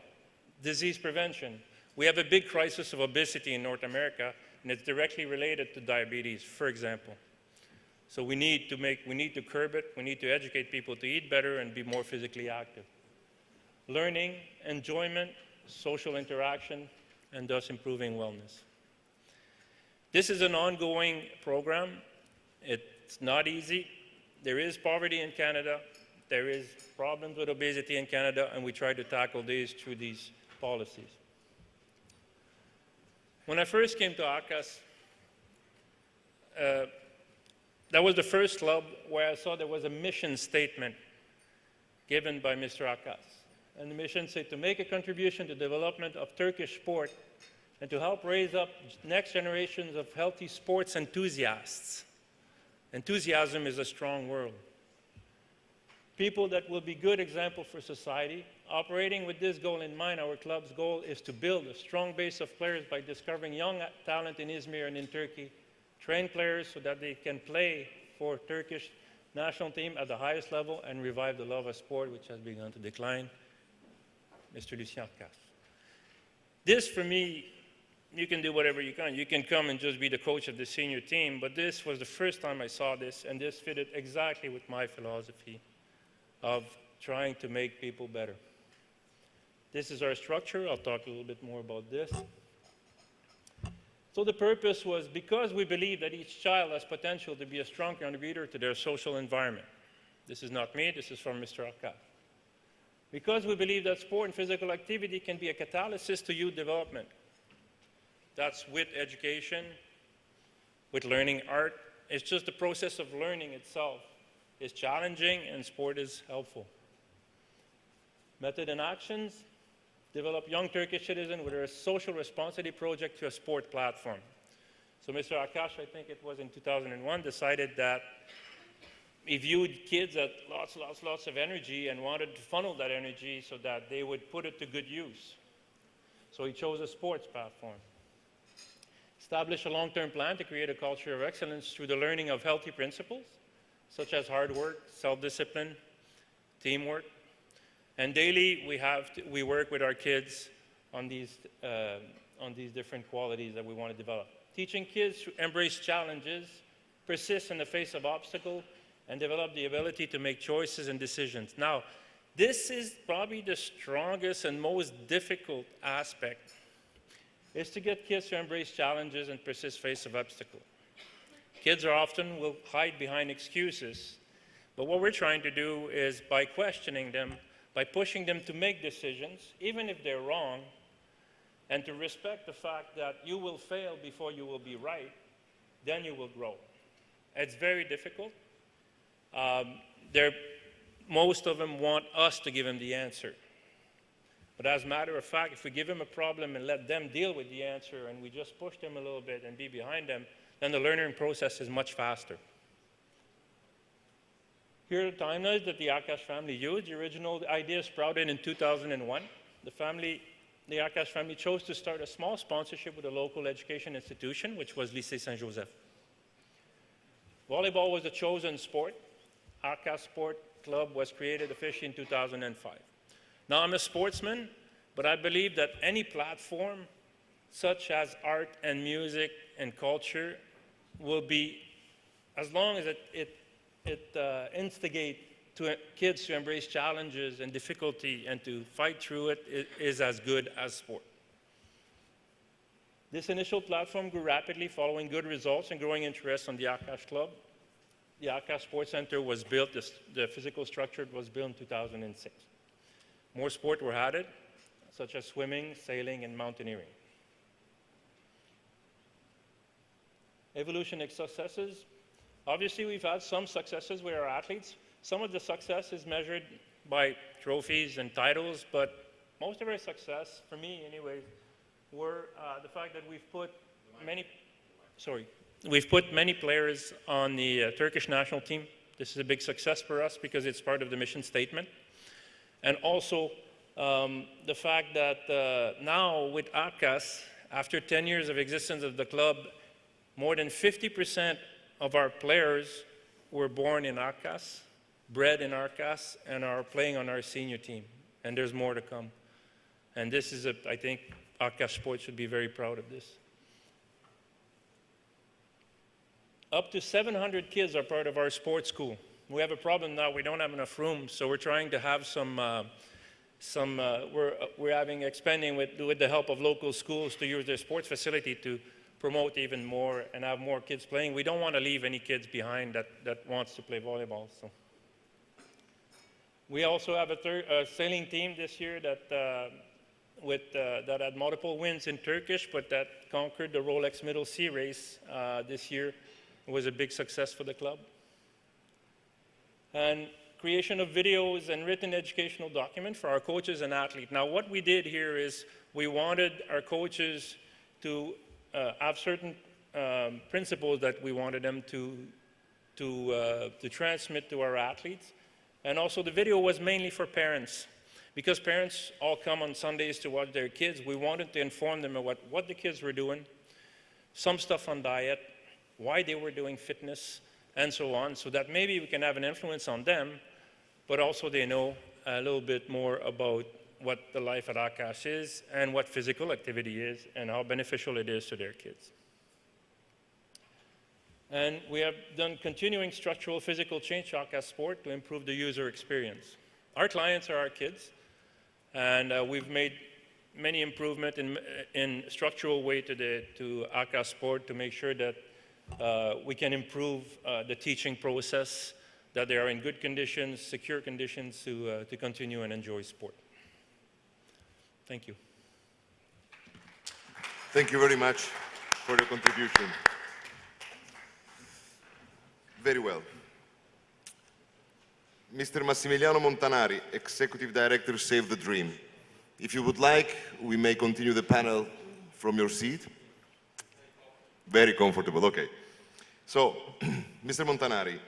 disease prevention. We have a big crisis of obesity in North America, and it's directly related to diabetes, for example. So we need to curb it, we need to educate people to eat better and be more physically active. Learning, enjoyment, social interaction, and thus improving wellness. This is an ongoing program. It's not easy. There is poverty in Canada. There is problems with obesity in Canada, and we try to tackle these through these policies. When I first came to ACAS, that was the first club where I saw there was a mission statement given by Mr. Akas. And the mission said to make a contribution to the development of Turkish sport and to help raise up next generations of healthy sports enthusiasts. Enthusiasm is a strong word. People that will be good example for society. Operating with this goal in mind, our club's goal is to build a strong base of players by discovering young talent in Izmir and in Turkey, train players so that they can play for Turkish national team at the highest level and revive the love of sport, which has begun to decline. Mr. Lucien Akas. This, for me, you can do whatever you can. You can come and just be the coach of the senior team, but this was the first time I saw this, and this fitted exactly with my philosophy of trying to make people better. This is our structure. I'll talk a little bit more about this. So the purpose was because we believe that each child has potential to be a strong contributor to their social environment. This is not me, this is from Mr. Akas. Because we believe that sport and physical activity can be a catalyst to youth development. That's with education, with learning art. It's just the process of learning itself is challenging and sport is helpful. Method and actions. Develop young Turkish citizens with a social responsibility project to a sport platform. So Mr. Akash, I think it was in 2001, decided that he viewed kids at lots of energy and wanted to funnel that energy so that they would put it to good use. So he chose a sports platform. Establish a long-term plan to create a culture of excellence through the learning of healthy principles, such as hard work, self-discipline, teamwork. And daily, we work with our kids on these different qualities that we want to develop. Teaching kids to embrace challenges, persist in the face of obstacles, and develop the ability to make choices and decisions. Now, this is probably the strongest and most difficult aspect, is to get kids to embrace challenges and persist in the face of obstacles. Kids will hide behind excuses, but what we're trying to do is by questioning them, by pushing them to make decisions, even if they're wrong, and to respect the fact that you will fail before you will be right, then you will grow. It's very difficult. Most of them want us to give them the answer. But as a matter of fact, if we give them a problem and let them deal with the answer and we just push them a little bit and be behind them, then the learning process is much faster. Here are the timelines that the Akash family used. The original idea sprouted in 2001. The Akash family chose to start a small sponsorship with a local education institution, which was Lycée Saint-Joseph. Volleyball was the chosen sport. Akash Sport Club was created officially in 2005. Now, I'm a sportsman, but I believe that any platform, such as art and music and culture, will be, as long as it instigates kids to embrace challenges and difficulty and to fight through it, is as good as sport. This initial platform grew rapidly following good results and growing interest on the Akash Club. The Akash Sports Center was built, the physical structure was built in 2006. More sports were added, such as swimming, sailing, and mountaineering. Evolution and successes. Obviously, we've had some successes with our athletes. Some of the success is measured by trophies and titles, but most of our success, for me anyway, were the fact that we've put many players on the Turkish national team. This is a big success for us because it's part of the mission statement. And also the fact that now with Akash, after 10 years of existence of the club, more than 50% of our players were born in Akash, bred in Akash, and are playing on our senior team. And there's more to come. And this is, I think, Akash Sports should be very proud of this. Up to 700 kids are part of our sports school. We have a problem now, we don't have enough room, so we're trying to have some we're having expanding with the help of local schools to use their sports facility to promote even more and have more kids playing. We don't want to leave any kids behind that wants to play volleyball. So. We also have a sailing team this year that that had multiple wins in Turkish, but that conquered the Rolex Middle Sea race this year. It was a big success for the club. And creation of videos and written educational document for our coaches and athletes. Now, what we did here is we wanted our coaches to have certain principles that we wanted them to transmit to our athletes. And also the video was mainly for parents. Because parents all come on Sundays to watch their kids, we wanted to inform them about what the kids were doing, some stuff on diet, why they were doing fitness, and so on, so that maybe we can have an influence on them, but also they know a little bit more about what the life at Akash is and what physical activity is and how beneficial it is to their kids. And we have done continuing structural physical change at Akash Sport to improve the user experience. Our clients are our kids, and we've made many improvements in structural way to Akash Sport to make sure that we can improve the teaching process, that they are in good conditions, secure conditions to continue and enjoy sport. Thank you. Thank you very much for your contribution. Very well. Mr. Massimiliano Montanari, Executive Director, Save the Dream. If you would like, we may continue the panel from your seat. Very comfortable, okay. So, Mr. Montanari,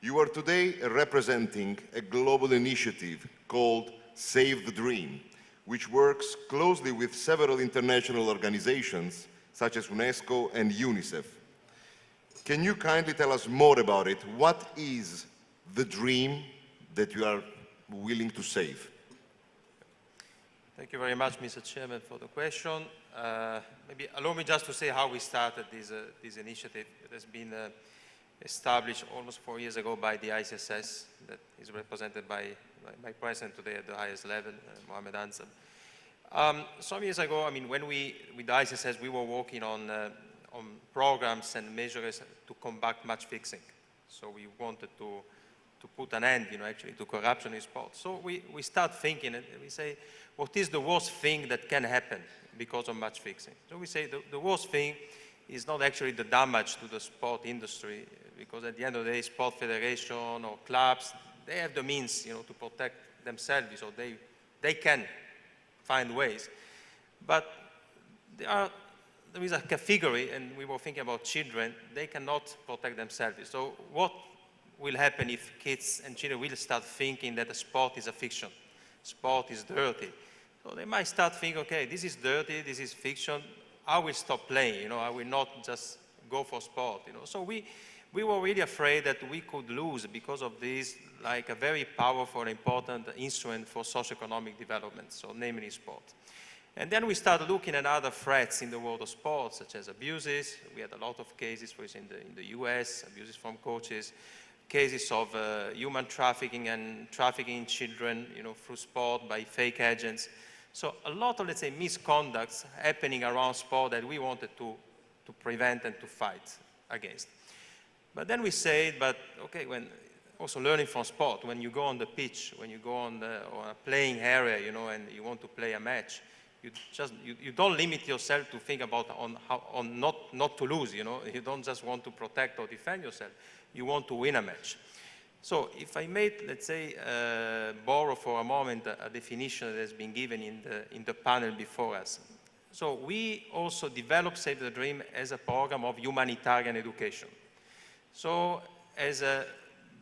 you are today representing a global initiative called Save the Dream, which works closely with several international organizations such as UNESCO and UNICEF. Can you kindly tell us more about it? What is the dream that you are willing to save? Thank you very much, Mr. Chairman, for the question. Maybe allow me just to say how we started this initiative. It has been established almost 4 years ago by the ICSS, that is represented by my president today at the highest level, Mohamed Ansab. Some years ago, I mean, when with the ICSS, we were working on programs and measures to combat match fixing. So we wanted to put an end, actually, to corruption in sport. So we start thinking and we say, what is the worst thing that can happen because of match fixing? So we say the worst thing is not actually the damage to the sport industry, because at the end of the day, sport federation or clubs, they have the means, to protect themselves, so they can find ways. But there is a category, and we were thinking about children, they cannot protect themselves. So what will happen if kids and children will start thinking that the sport is a fiction, sport is dirty? So they might start thinking, okay, this is dirty, this is fiction, I will stop playing, I will not just go for sport, So we were really afraid that we could lose, because of this, like a very powerful, important instrument for socioeconomic development, so namely sport. And then we started looking at other threats in the world of sports, such as abuses. We had a lot of cases, for example, in the US, abuses from coaches, cases of human trafficking and trafficking in children, through sport by fake agents. So a lot of, let's say, misconducts happening around sport that we wanted to prevent and to fight against. But then we said, okay, when also learning from sport, when you go on the pitch, when you go on a playing area, and you want to play a match, you don't limit yourself to think about not to lose, You don't just want to protect or defend yourself. You want to win a match. So if I may, let's say, borrow for a moment a definition that has been given in the panel before us. So we also developed Save the Dream as a program of humanitarian education. So as a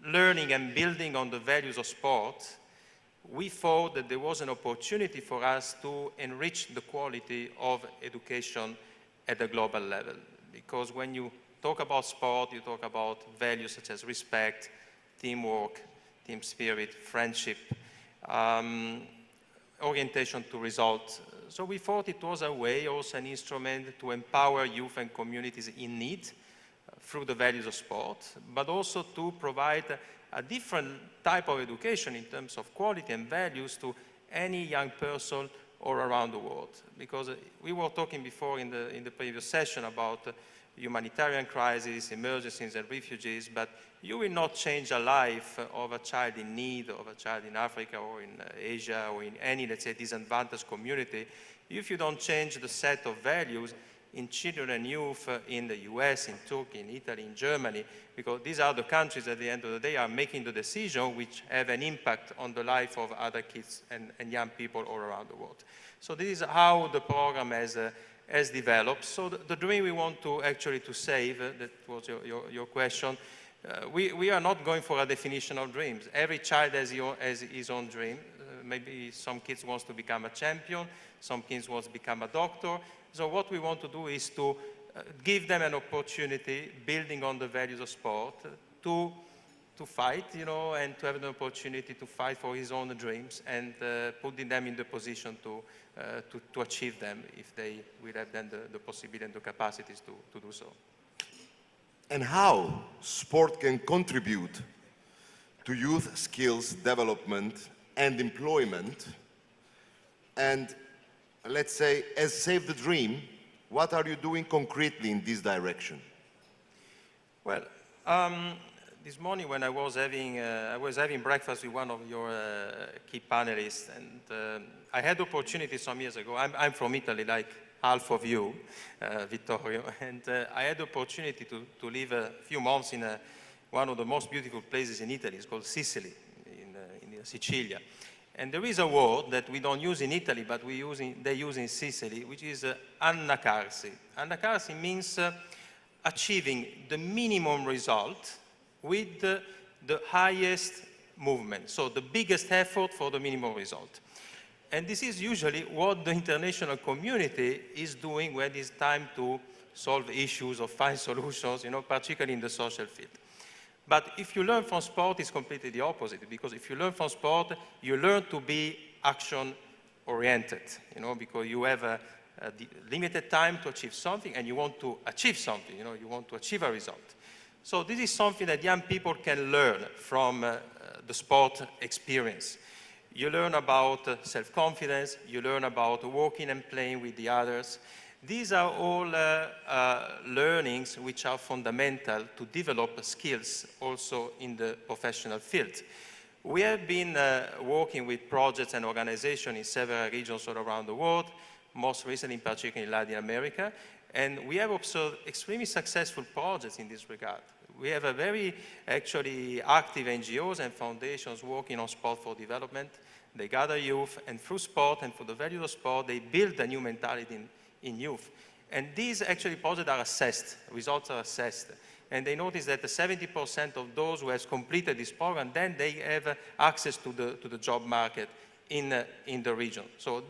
learning and building on the values of sport, we thought that there was an opportunity for us to enrich the quality of education at the global level. Because when you talk about sport, you talk about values such as respect, teamwork, team spirit, friendship, orientation to results. So we thought it was a way, also an instrument to empower youth and communities in need through the values of sport, but also to provide a different type of education in terms of quality and values to any young person all around the world. Because we were talking before in the previous session about humanitarian crisis, emergencies and refugees, but you will not change the life of a child in need, of a child in Africa or in Asia or in any, let's say, disadvantaged community if you don't change the set of values in children and youth in the US, in Turkey, in Italy, in Germany, because these are the countries at the end of the day are making the decision which have an impact on the life of other kids and young people all around the world. So this is how the program has developed. So the dream we want to actually to save, that was your question, we are not going for a definition of dreams. Every child has his own dream. Maybe some kids want to become a champion, some kids want to become a doctor. So what we want to do is to give them an opportunity, building on the values of sport, to fight, you know, and to have an opportunity to fight for his own dreams and putting them in the position to achieve them if they will have then the possibility and the capacities to do so. And how sport can contribute to youth skills development and employment, and let's say, as Save the Dream, what are you doing concretely in this direction? Well, this morning when I was having breakfast with one of your key panelists, and I had the opportunity some years ago. I'm from Italy, like half of you, Vittorio, and I had the opportunity to live a few months in one of the most beautiful places in Italy. It's called Sicily, in Sicilia. And there is a word that we don't use in Italy, but they use in Sicily, which is annacarsi. Annacarsi means achieving the minimum result with the highest movement, so the biggest effort for the minimum result. And this is usually what the international community is doing when it's time to solve issues or find solutions, you know, particularly in the social field. But if you learn from sport, it's completely the opposite, because if you learn from sport, you learn to be action-oriented, you know, because you have a limited time to achieve something and you want to achieve something, you know, you want to achieve a result. So this is something that young people can learn from the sport experience. You learn about self-confidence, you learn about working and playing with the others. These are all learnings which are fundamental to develop skills also in the professional field. We have been working with projects and organizations in several regions all around the world, most recently in particular in Latin America, and we have observed extremely successful projects in this regard. We have a very actually active NGOs and foundations working on sport for development. They gather youth, and through sport and for the value of sport, they build a new mentality in youth. And these actually projects are assessed, results are assessed. And they notice that 70% of those who have completed this program, then they have access to the job market in the region. So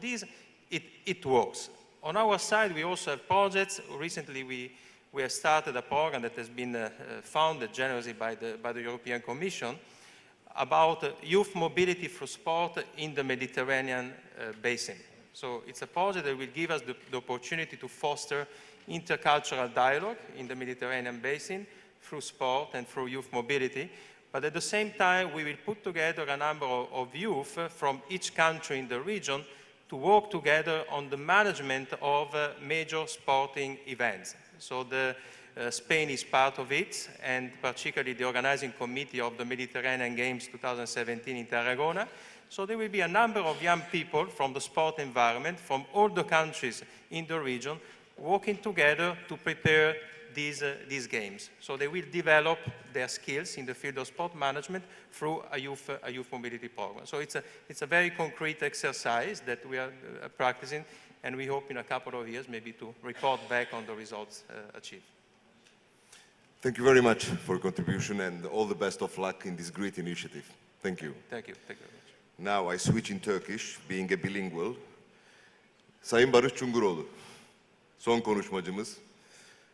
it works. On our side, we also have projects. Recently, we have started a program that has been funded generously by the European Commission about youth mobility through sport in the Mediterranean basin. So it's a project that will give us the opportunity to foster intercultural dialogue in the Mediterranean basin through sport and through youth mobility. But at the same time, we will put together a number of youth from each country in the region to work together on the management of major sporting events. So Spain is part of it, and particularly the organizing committee of the Mediterranean Games 2017 in Tarragona. So there will be a number of young people from the sport environment, from all the countries in the region, working together to prepare these games. So they will develop their skills in the field of sport management through a youth mobility program. So it's a very concrete exercise that we are practicing, and we hope in a couple of years maybe to report back on the results achieved. Thank you very much for your contribution, and all the best of luck in this great initiative. Thank you. Thank you. Thank you very much. Now I switch in Turkish, being a bilingual. Sayın Barış Çunguroğlu, son konuşmacımız.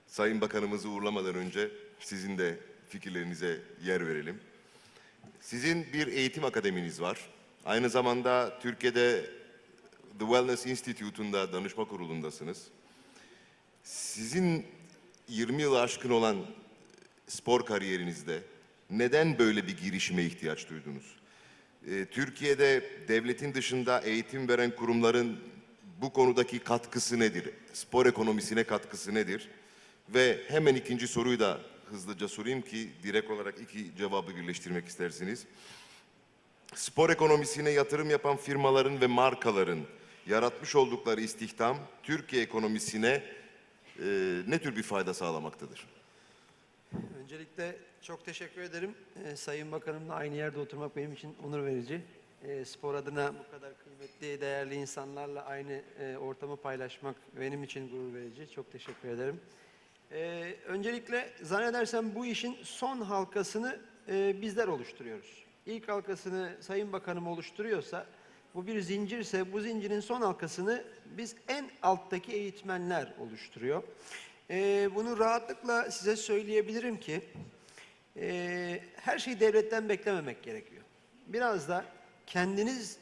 Sayın Bakanımızı uğurlamadan önce sizin de fikirlerinize yer verelim. Sizin bir eğitim akademiniz var. Aynı zamanda Türkiye'de The Wellness Institute'unda danışma kurulundasınız. Sizin 20 yılı aşkın olan spor kariyerinizde neden böyle bir girişime ihtiyaç duydunuz? Türkiye'de devletin dışında eğitim veren kurumların bu konudaki katkısı nedir? Spor ekonomisine katkısı nedir? Ve hemen ikinci soruyu da hızlıca sorayım ki direkt olarak iki cevabı birleştirmek istersiniz. Spor ekonomisine yatırım yapan firmaların ve markaların yaratmış oldukları istihdam Türkiye ekonomisine ne tür bir fayda sağlamaktadır? Öncelikle çok teşekkür ederim. Sayın Bakanımla aynı yerde oturmak benim için onur verici. Spor adına bu kadar kıymetli, değerli insanlarla aynı ortamı paylaşmak benim için gurur verici. Çok teşekkür ederim. Öncelikle zannedersem bu işin son halkasını bizler oluşturuyoruz. İlk halkasını Sayın Bakanım oluşturuyorsa, bu bir zincirse bu zincirin son halkasını biz en alttaki eğitmenler oluşturuyor. Bunu rahatlıkla size söyleyebilirim ki her şeyi devletten beklememek gerekiyor. Biraz da kendiniz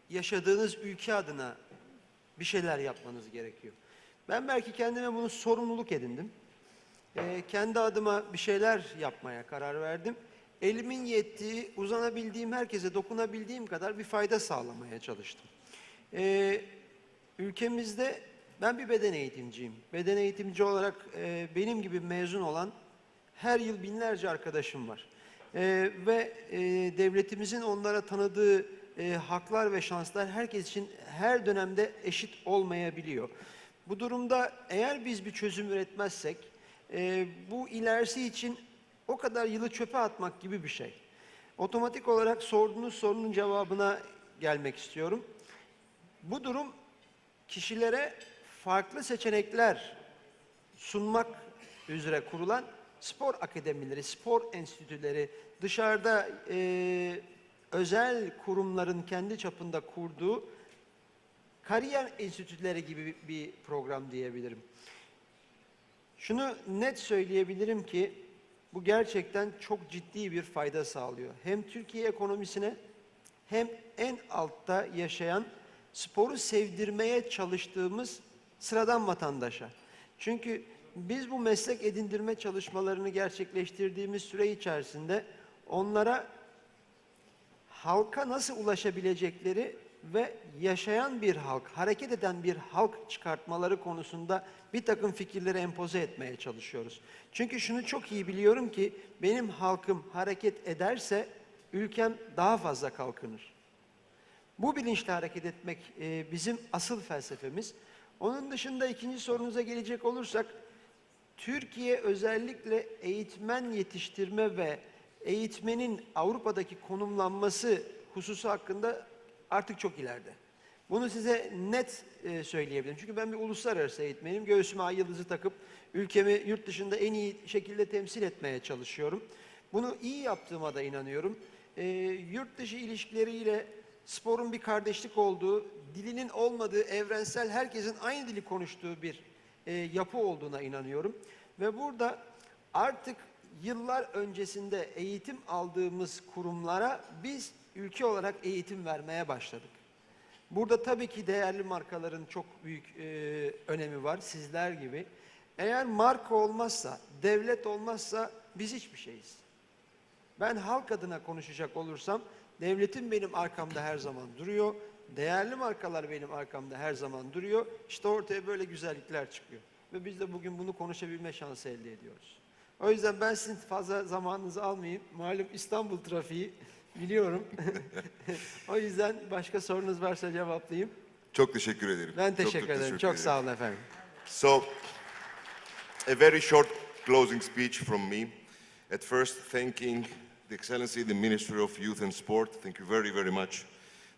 yaşadığınız ülke adına bir şeyler yapmanız gerekiyor. Ben belki kendime bunu sorumluluk edindim. Kendi adıma bir şeyler yapmaya karar verdim. Elimin yettiği, uzanabildiğim herkese dokunabildiğim kadar bir fayda sağlamaya çalıştım. Ülkemizde ben bir beden eğitimciyim. Beden eğitimci olarak benim gibi mezun olan her yıl binlerce arkadaşım var. Ve devletimizin onlara tanıdığı haklar ve şanslar herkes için her dönemde eşit olmayabiliyor. Bu durumda eğer biz bir çözüm üretmezsek bu ilerisi için o kadar yılı çöpe atmak gibi bir şey. Otomatik olarak sorduğunuz sorunun cevabına gelmek istiyorum. Bu durum kişilere farklı seçenekler sunmak üzere kurulan spor akademileri, spor enstitüleri, dışarıda özel kurumların kendi çapında kurduğu kariyer enstitüleri gibi bir program diyebilirim. Şunu net söyleyebilirim ki bu gerçekten çok ciddi bir fayda sağlıyor. Hem Türkiye ekonomisine hem en altta yaşayan sporu sevdirmeye çalıştığımız sıradan vatandaşa. Çünkü biz bu meslek edindirme çalışmalarını gerçekleştirdiğimiz süre içerisinde onlara halka nasıl ulaşabilecekleri ve yaşayan bir halk, hareket eden bir halk çıkartmaları konusunda bir takım fikirleri empoze etmeye çalışıyoruz. Çünkü şunu çok iyi biliyorum ki benim halkım hareket ederse ülkem daha fazla kalkınır. Bu bilinçle hareket etmek bizim asıl felsefemiz. Onun dışında ikinci sorunuza gelecek olursak, Türkiye özellikle eğitmen yetiştirme ve eğitmenin Avrupa'daki konumlanması hususu hakkında artık çok ileride. Bunu size net söyleyebilirim. Çünkü ben bir uluslararası eğitmenim. Göğsüme ay yıldızı takıp ülkemi yurt dışında en iyi şekilde temsil etmeye çalışıyorum. Bunu iyi yaptığıma da inanıyorum. Yurt dışı ilişkileriyle sporun bir kardeşlik olduğu, dilinin olmadığı, evrensel, herkesin aynı dili konuştuğu bir yapı olduğuna inanıyorum. Ve burada artık yıllar öncesinde eğitim aldığımız kurumlara biz ülke olarak eğitim vermeye başladık. Burada tabii ki değerli markaların çok büyük önemi var, sizler gibi. Eğer marka olmazsa, devlet olmazsa biz hiçbir şeyiz. Ben halk adına konuşacak olursam, devletin benim arkamda her zaman duruyor, değerli markalar benim arkamda her zaman duruyor. İşte ortaya böyle güzellikler çıkıyor. Ve biz de bugün bunu konuşabilme şansı elde ediyoruz. O yüzden ben sizin fazla zamanınızı almayayım. Malum İstanbul trafiği biliyorum. O yüzden başka sorunuz varsa cevaplayayım. Çok teşekkür ederim. Ben teşekkür ederim. Çok sağ olun efendim. So, a very short closing speech from me. At first, thanking the Excellency, the Ministry of Youth and Sport. Thank you very, very much.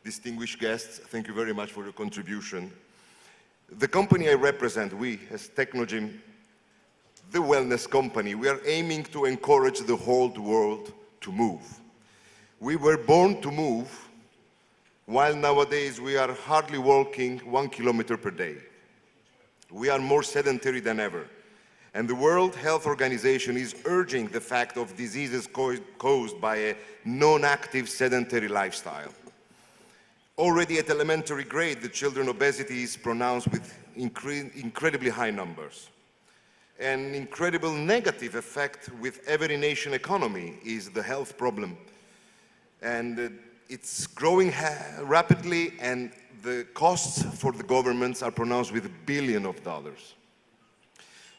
Distinguished guests, thank you very much for your contribution. The company I represent, we as Technogym, the wellness company, we are aiming to encourage the whole world to move. We were born to move, while nowadays we are hardly walking 1 kilometer per day. We are more sedentary than ever. And the World Health Organization is urging the fact of diseases caused by a non-active sedentary lifestyle. Already at elementary grade, the children obesity is pronounced with incredibly high numbers. An incredible negative effect with every nation economy is the health problem. And it's growing rapidly, and the costs for the governments are pronounced with billions of dollars.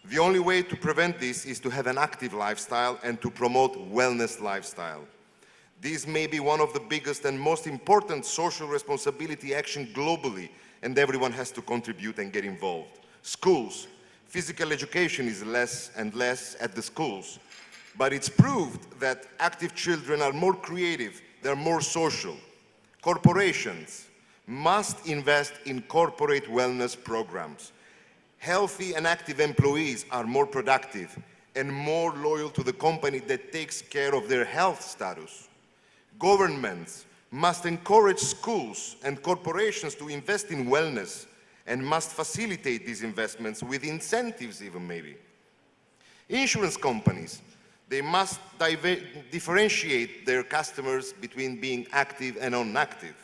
The only way to prevent this is to have an active lifestyle and to promote wellness lifestyle. This may be one of the biggest and most important social responsibility action globally, and everyone has to contribute and get involved. Schools, physical education is less and less at the schools, but it's proved that active children are more creative, they're more social. Corporations must invest in corporate wellness programs. Healthy and active employees are more productive and more loyal to the company that takes care of their health status. Governments must encourage schools and corporations to invest in wellness and must facilitate these investments with incentives even maybe. Insurance companies, they must differentiate their customers between being active and inactive.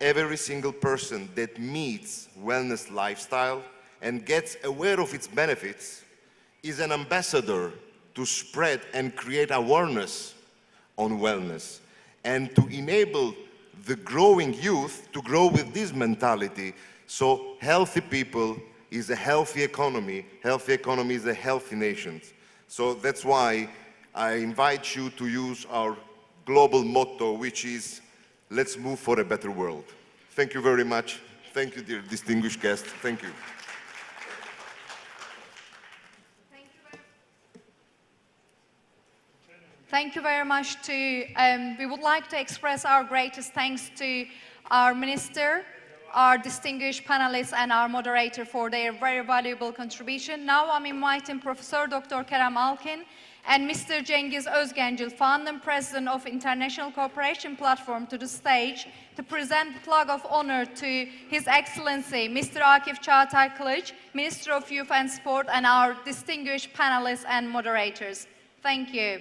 Every single person that meets wellness lifestyle and gets aware of its benefits is an ambassador to spread and create awareness on wellness and to enable the growing youth to grow with this mentality. So healthy people is a healthy economy is a healthy nation. So that's why I invite you to use our global motto, which is, let's move for a better world. Thank you very much. Thank you, dear distinguished guest. Thank you. Thank you very much we would like to express our greatest thanks to our minister, our distinguished panelists, and our moderator for their very valuable contribution. Now I'm inviting Professor Dr. Kerem Alkin and Mr. Cengiz Özgencil, founder and president of International Cooperation Platform, to the stage to present the flag of honor to His Excellency Mr. Akif Çağatay Kılıç, Minister of Youth and Sport, and our distinguished panelists and moderators. Thank you.